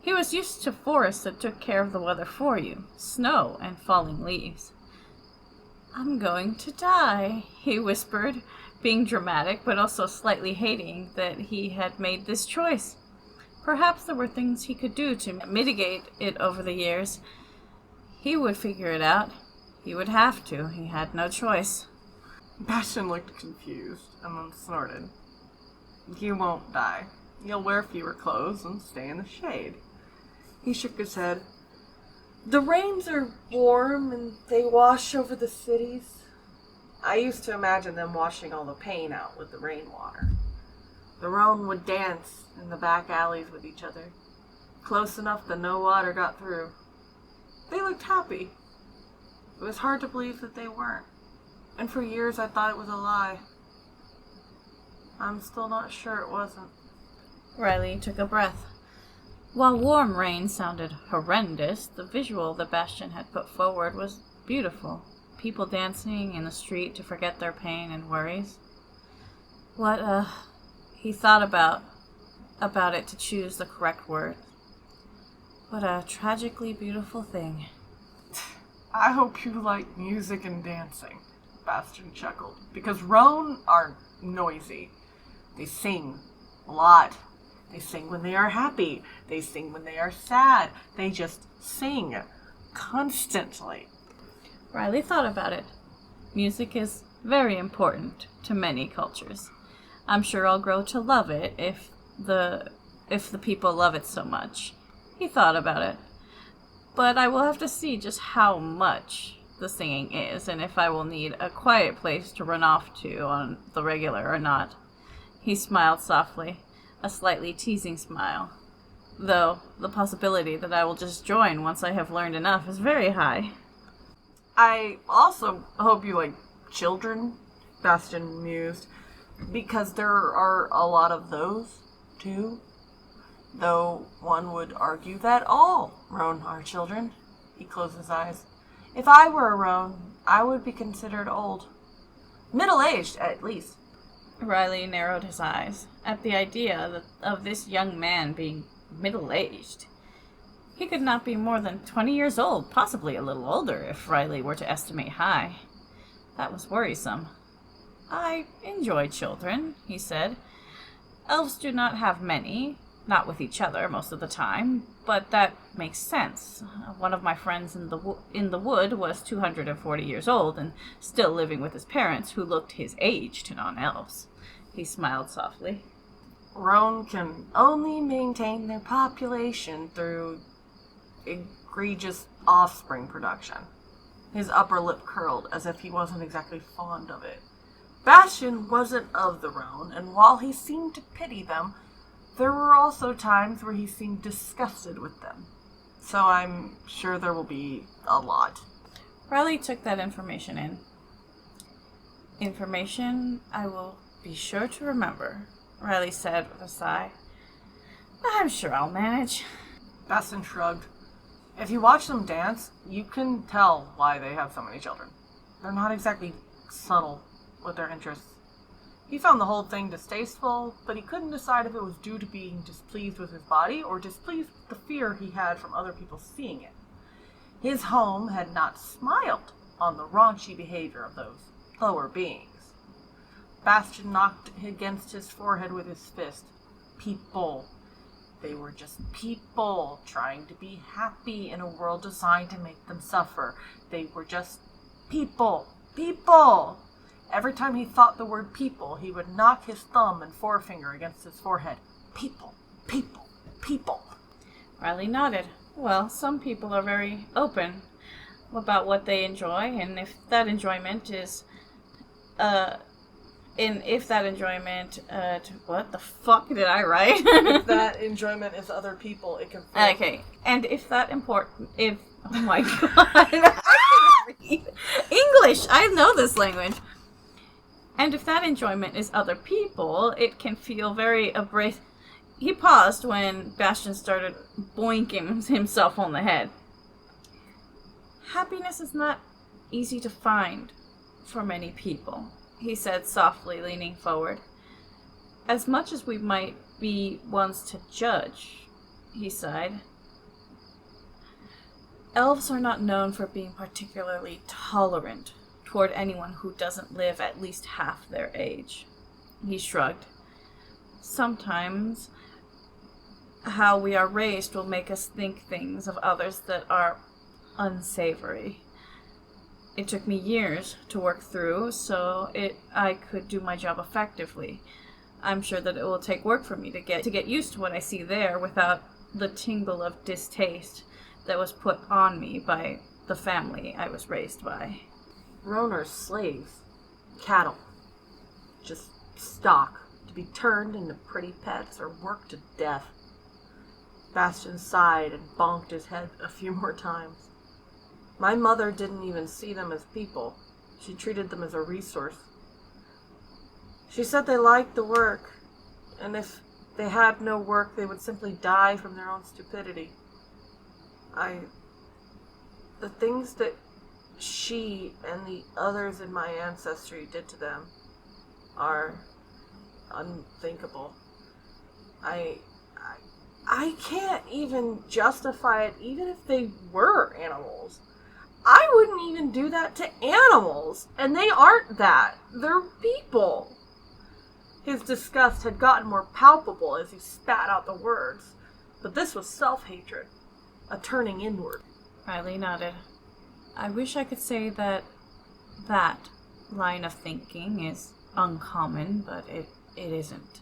He was used to forests that took care of the weather for you, snow and falling leaves. I'm going to die, he whispered, being dramatic but also slightly hating that he had made this choice. Perhaps there were things he could do to mitigate it over the years. He would figure it out. He would have to. He had no choice. Bastion looked confused and then snorted. You won't die. You'll wear fewer clothes and stay in the shade. He shook his head. The rains are warm and they wash over the cities. I used to imagine them washing all the pain out with the rainwater. The Roan would dance in the back alleys with each other, close enough that no water got through. They looked happy. It was hard to believe that they weren't, and for years I thought it was a lie. I'm still not sure it wasn't. Riley took a breath. While warm rain sounded horrendous, the visual that Bastion had put forward was beautiful. People dancing in the street to forget their pain and worries. He thought about it to choose the correct word. What a tragically beautiful thing. I hope you like music and dancing, Bastion chuckled, because Roan are noisy. They sing a lot. They sing when they are happy. They sing when they are sad. They just sing constantly. Riley thought about it. Music is very important to many cultures. I'm sure I'll grow to love it if the people love it so much. He thought about it. But I will have to see just how much the singing is, and if I will need a quiet place to run off to on the regular or not. He smiled softly, a slightly teasing smile. Though the possibility that I will just join once I have learned enough is very high. I also hope you like children, Bastion mused, because there are a lot of those, too. Though one would argue that all Roan are children. He closed his eyes. If I were a Roan, I would be considered old. Middle-aged, at least. Riley narrowed his eyes at the idea of this young man being middle-aged. He could not be more than 20 years old, possibly a little older if Riley were to estimate high. That was worrisome. I enjoy children, he said. Elves do not have many, not with each other most of the time, but that makes sense. One of my friends in the wood was 240 years old and still living with his parents, who looked his age to non-elves. He smiled softly. Roan can only maintain their population through egregious offspring production. His upper lip curled as if he wasn't exactly fond of it. Bastion wasn't of the Roan, and while he seemed to pity them, there were also times where he seemed disgusted with them. So I'm sure there will be a lot. Riley took that information in. Information I will be sure to remember, Riley said with a sigh. I'm sure I'll manage. Bastion shrugged. If you watch them dance, you can tell why they have so many children. They're not exactly subtle with their interests. He found the whole thing distasteful, but he couldn't decide if it was due to being displeased with his body or displeased with the fear he had from other people seeing it. His home had not smiled on the raunchy behavior of those lower beings. Bastion knocked against his forehead with his fist. People. They were just people trying to be happy in a world designed to make them suffer. They were just people. People! Every time he thought the word people, he would knock his thumb and forefinger against his forehead. People. People. People. Riley nodded. Well, some people are very open. about what they enjoy, and if that enjoyment is, what the fuck did I write? If that enjoyment is other people, it can feel... Okay, and if oh my god, I can read English, I know this language. And if that enjoyment is other people, it can feel very abrasive. He paused when Bastion started boinking himself on the head. Happiness is not easy to find for many people, he said softly, leaning forward. As much as we might be ones to judge, he sighed. Elves are not known for being particularly tolerant toward anyone who doesn't live at least half their age. He shrugged. Sometimes how we are raised will make us think things of others that are unsavory. It took me years to work through, so I could do my job effectively. I'm sure that it will take work for me to get used to what I see there without the tingle of distaste that was put on me by the family I was raised by. Roner's slaves. Cattle. Just stock, to be turned into pretty pets or worked to death. Bastion sighed and bonked his head a few more times. My mother didn't even see them as people. She treated them as a resource. She said they liked the work, and if they had no work, they would simply die from their own stupidity. The things that she and the others in my ancestry did to them are unthinkable. I can't even justify it, even if they were animals. I wouldn't even do that to animals, and they aren't that. They're people. His disgust had gotten more palpable as he spat out the words, but this was self-hatred, a turning inward. Riley nodded. I wish I could say that line of thinking is uncommon, but it isn't.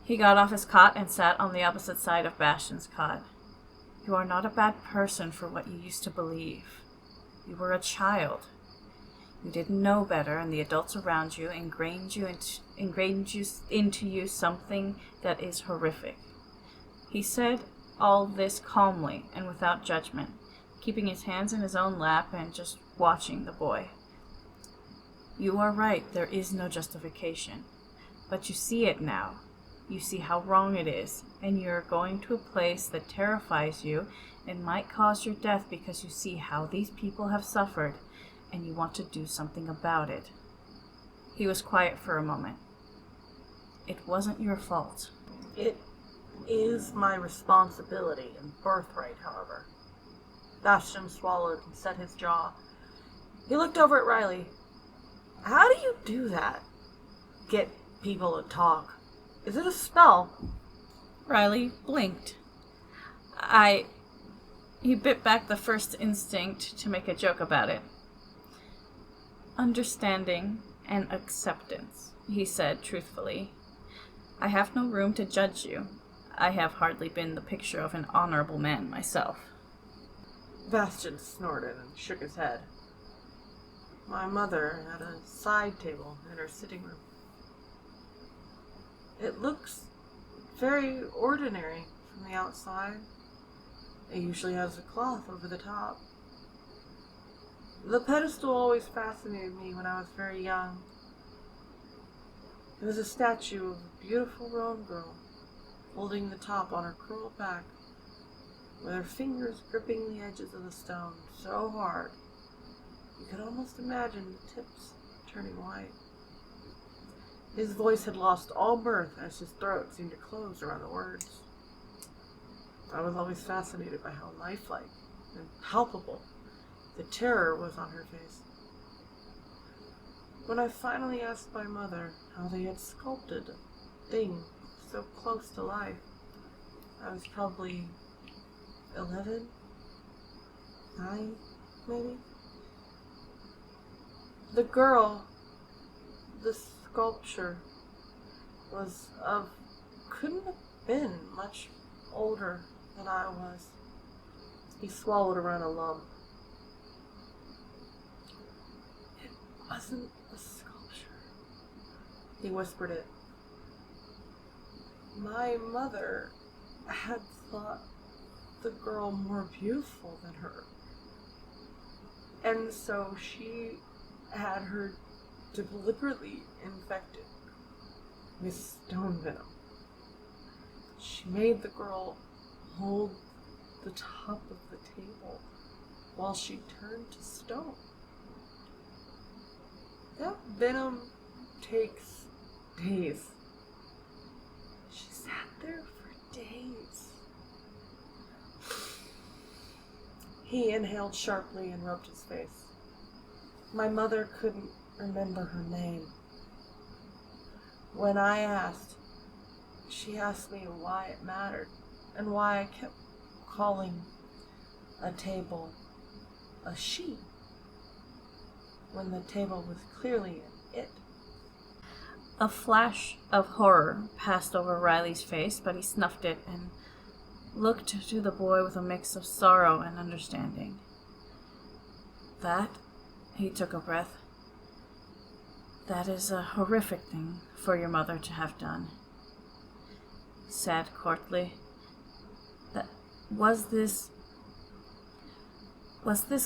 He got off his cot and sat on the opposite side of Bastion's cot. You are not a bad person for what you used to believe. You were a child. You didn't know better, and the adults around you ingrained into you something that is horrific. He said all this calmly and without judgment, keeping his hands in his own lap and just watching the boy. You are right, there is no justification. But you see it now. You see how wrong it is, and you are going to a place that terrifies you and might cause your death because you see how these people have suffered, and you want to do something about it. He was quiet for a moment. It wasn't your fault. It is my responsibility and birthright, however. Bastion swallowed and set his jaw. He looked over at Riley. How do you do that? Get people to talk. Is it a spell? Riley blinked. He bit back the first instinct to make a joke about it. Understanding and acceptance, he said truthfully. I have no room to judge you. I have hardly been the picture of an honorable man myself. Bastion snorted and shook his head. My mother had a side table in her sitting room. It looks very ordinary from the outside. It usually has a cloth over the top. The pedestal always fascinated me when I was very young. It was a statue of a beautiful roan girl, holding the top on her curled back, with her fingers gripping the edges of the stone so hard you could almost imagine the tips turning white. His voice had lost all mirth as his throat seemed to close around the words. I was always fascinated by how lifelike and palpable the terror was on her face. When I finally asked my mother how they had sculpted a thing so close to life, I was probably 11, 9, maybe. The girl, the sculpture, couldn't have been much older than I was. He swallowed around a lump. wasn't a sculpture. He whispered it. My mother had thought the girl more beautiful than her. And so she had her deliberately infected with stone venom. She made the girl hold the top of the table while she turned to stone. That venom takes days. She sat there for days. He inhaled sharply and rubbed his face. My mother couldn't remember her name. When I asked, she asked me why it mattered and why I kept calling a table a she when the table was clearly an it. A flash of horror passed over Riley's face, but he snuffed it and looked to the boy with a mix of sorrow and understanding. That, he took a breath, that is a horrific thing for your mother to have done. Said courtly, that was this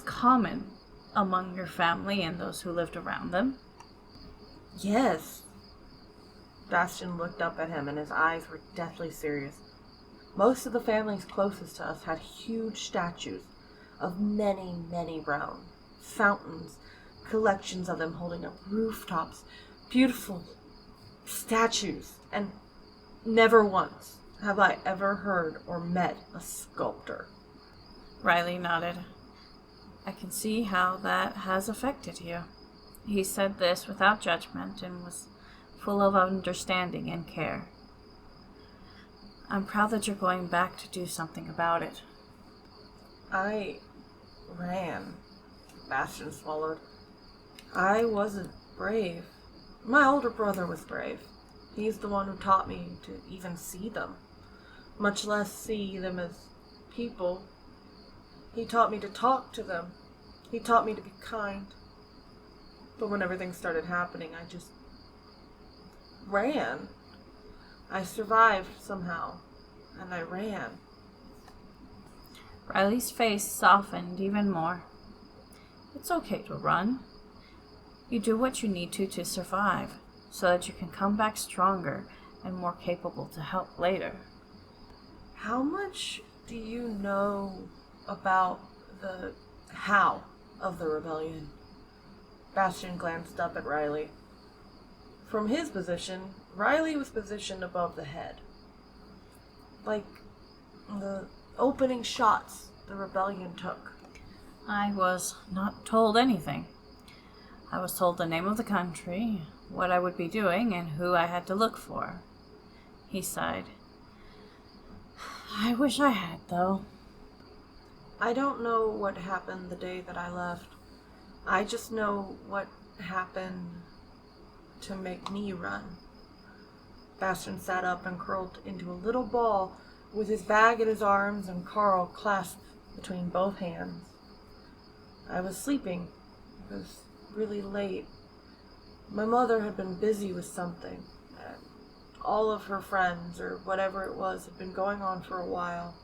common among your family and those who lived around them? Yes. Bastion looked up at him and his eyes were deathly serious. Most of the families closest to us had huge statues of many, many brown fountains, collections of them holding up rooftops, beautiful statues, and never once have I ever heard or met a sculptor. Riley nodded. I can see how that has affected you. He said this without judgment and was full of understanding and care. I'm proud that you're going back to do something about it. I ran. Bastion swallowed. I wasn't brave. My older brother was brave. He's the one who taught me to even see them, much less see them as people. He taught me to talk to them. He taught me to be kind. But when everything started happening, I just ran. I survived somehow, and I ran. Riley's face softened even more. It's okay to run. You do what you need to survive, so that you can come back stronger and more capable to help later. How much do you know about the how of the rebellion? Bastion glanced up at Riley. From his position, Riley was positioned above the head. Like the opening shots the rebellion took. I was not told anything. I was told the name of the country, what I would be doing, and who I had to look for. He sighed. I wish I had, though. I don't know what happened the day that I left. I just know what happened to make me run. Bastion sat up and curled into a little ball with his bag in his arms and Carl clasped between both hands. I was sleeping. It was really late. My mother had been busy with something. All of her friends, or whatever it was, had been going on for a while.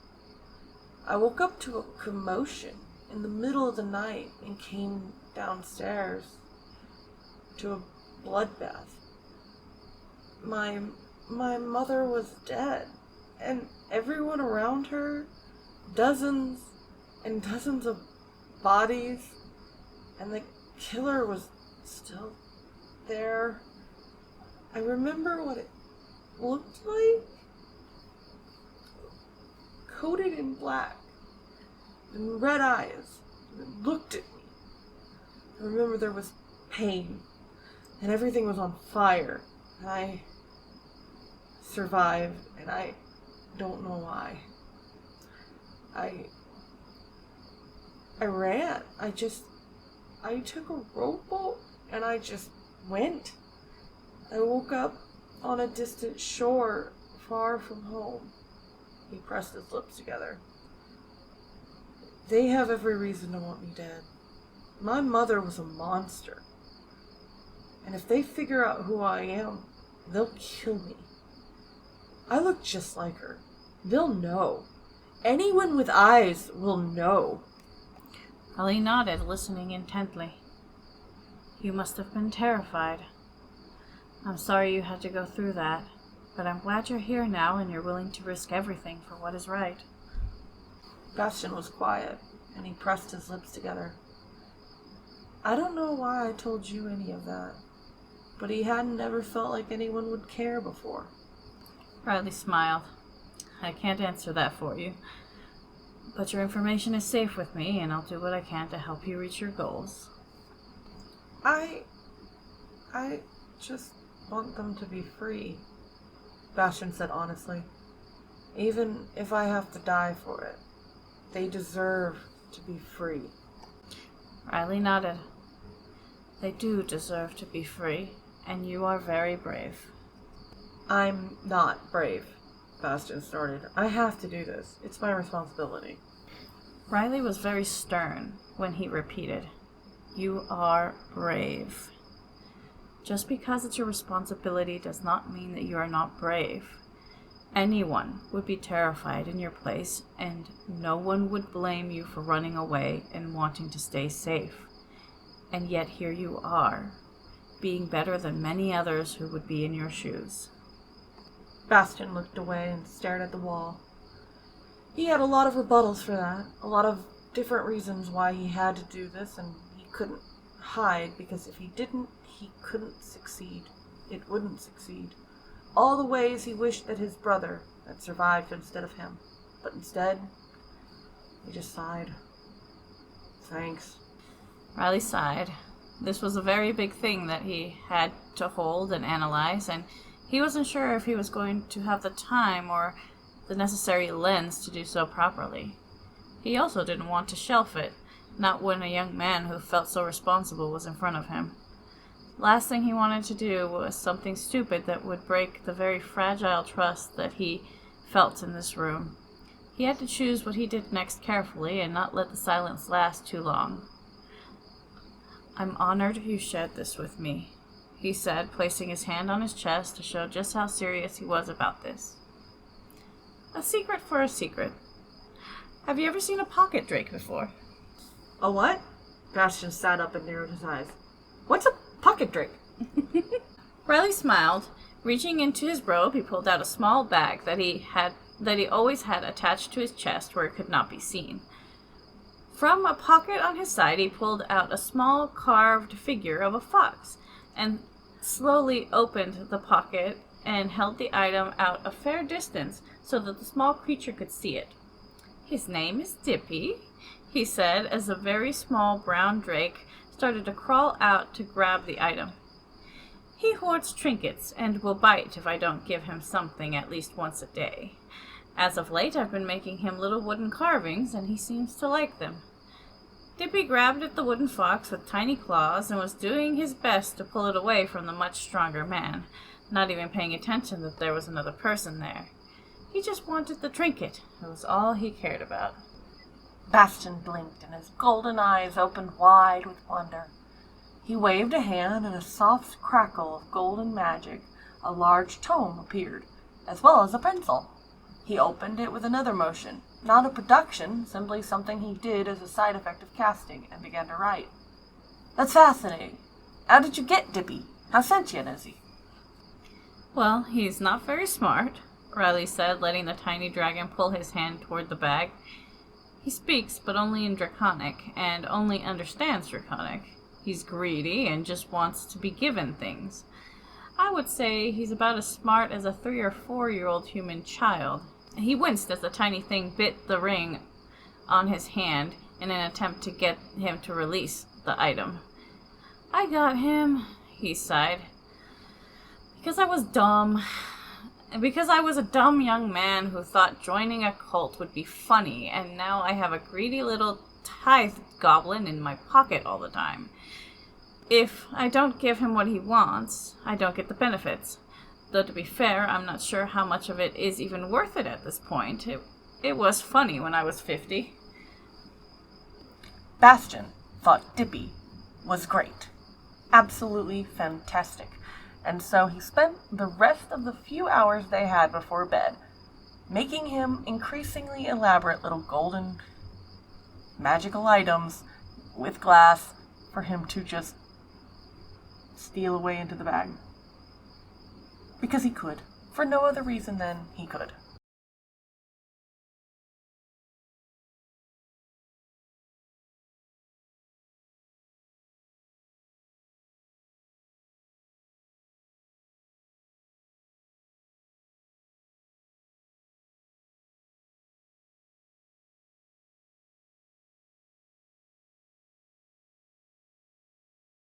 I woke up to a commotion in the middle of the night and came downstairs to a bloodbath. My mother was dead, and everyone around her, dozens and dozens of bodies, and the killer was still there. I remember what it looked like. Coated in black and red eyes, and looked at me. I remember there was pain, and everything was on fire, and I survived, and I don't know why. I ran. I took a rowboat, and I just went. I woke up on a distant shore, far from home. He pressed his lips together. They have every reason to want me dead. My mother was a monster. And if they figure out who I am, they'll kill me. I look just like her. They'll know. Anyone with eyes will know. Riley nodded, listening intently. You must have been terrified. I'm sorry you had to go through that, but I'm glad you're here now and you're willing to risk everything for what is right. Bastion was quiet, and he pressed his lips together. I don't know why I told you any of that, but he hadn't ever felt like anyone would care before. Riley smiled. I can't answer that for you, but your information is safe with me, and I'll do what I can to help you reach your goals. I just want them to be free, Bastion said honestly. Even if I have to die for it, they deserve to be free. Riley nodded. They do deserve to be free, and you are very brave. I'm not brave, Bastion started. I have to do this. It's my responsibility. Riley was very stern when he repeated, You are brave. Just because it's your responsibility does not mean that you are not brave. Anyone would be terrified in your place, and no one would blame you for running away and wanting to stay safe. And yet here you are, being better than many others who would be in your shoes. Bastion looked away and stared at the wall. He had a lot of rebuttals for that, a lot of different reasons why he had to do this, and he couldn't hide, because if he didn't, he couldn't succeed. It wouldn't succeed. All the ways he wished that his brother had survived instead of him. But instead, he just sighed. Thanks. Riley sighed. This was a very big thing that he had to hold and analyze, and he wasn't sure if he was going to have the time or the necessary lens to do so properly. He also didn't want to shelf it, not when a young man who felt so responsible was in front of him. Last thing he wanted to do was something stupid that would break the very fragile trust that he felt in this room. He had to choose what he did next carefully and not let the silence last too long. I'm honored you shared this with me, he said, placing his hand on his chest to show just how serious he was about this. A secret for a secret. Have you ever seen a pocket drake before? A what? Bastion sat up and narrowed his eyes. What's a pocket drake? Riley smiled. Reaching into his robe, he pulled out a small bag that he always had attached to his chest where it could not be seen. From a pocket on his side, he pulled out a small carved figure of a fox and slowly opened the pocket and held the item out a fair distance so that the small creature could see it. His name is Dippy, he said as a very small brown drake started to crawl out to grab the item. He hoards trinkets and will bite if I don't give him something at least once a day. As of late, I've been making him little wooden carvings, and he seems to like them. Dippy grabbed at the wooden fox with tiny claws and was doing his best to pull it away from the much stronger man, not even paying attention that there was another person there. He just wanted the trinket. It was all he cared about. Bastion blinked, and his golden eyes opened wide with wonder. He waved a hand, and a soft crackle of golden magic, a large tome appeared, as well as a pencil. He opened it with another motion, not a production, simply something he did as a side effect of casting, and began to write. That's fascinating. How did you get Dippy? How sentient is he? Well, he's not very smart, Riley said, letting the tiny dragon pull his hand toward the bag. He speaks, but only in Draconic, and only understands Draconic. He's greedy and just wants to be given things. I would say he's about as smart as a 3 or 4-year-old human child. He winced as the tiny thing bit the ring on his hand in an attempt to get him to release the item. I got him, he sighed. Because I was dumb. And because I was a dumb young man who thought joining a cult would be funny, and now I have a greedy little tithe goblin in my pocket all the time. If I don't give him what he wants, I don't get the benefits. Though to be fair, I'm not sure how much of it is even worth it at this point. It was funny when I was 50. Bastion thought Dippy was great. absolutely fantastic. And so he spent the rest of the few hours they had before bed making him increasingly elaborate little golden magical items with glass for him to just steal away into the bag. Because he could. For no other reason than he could.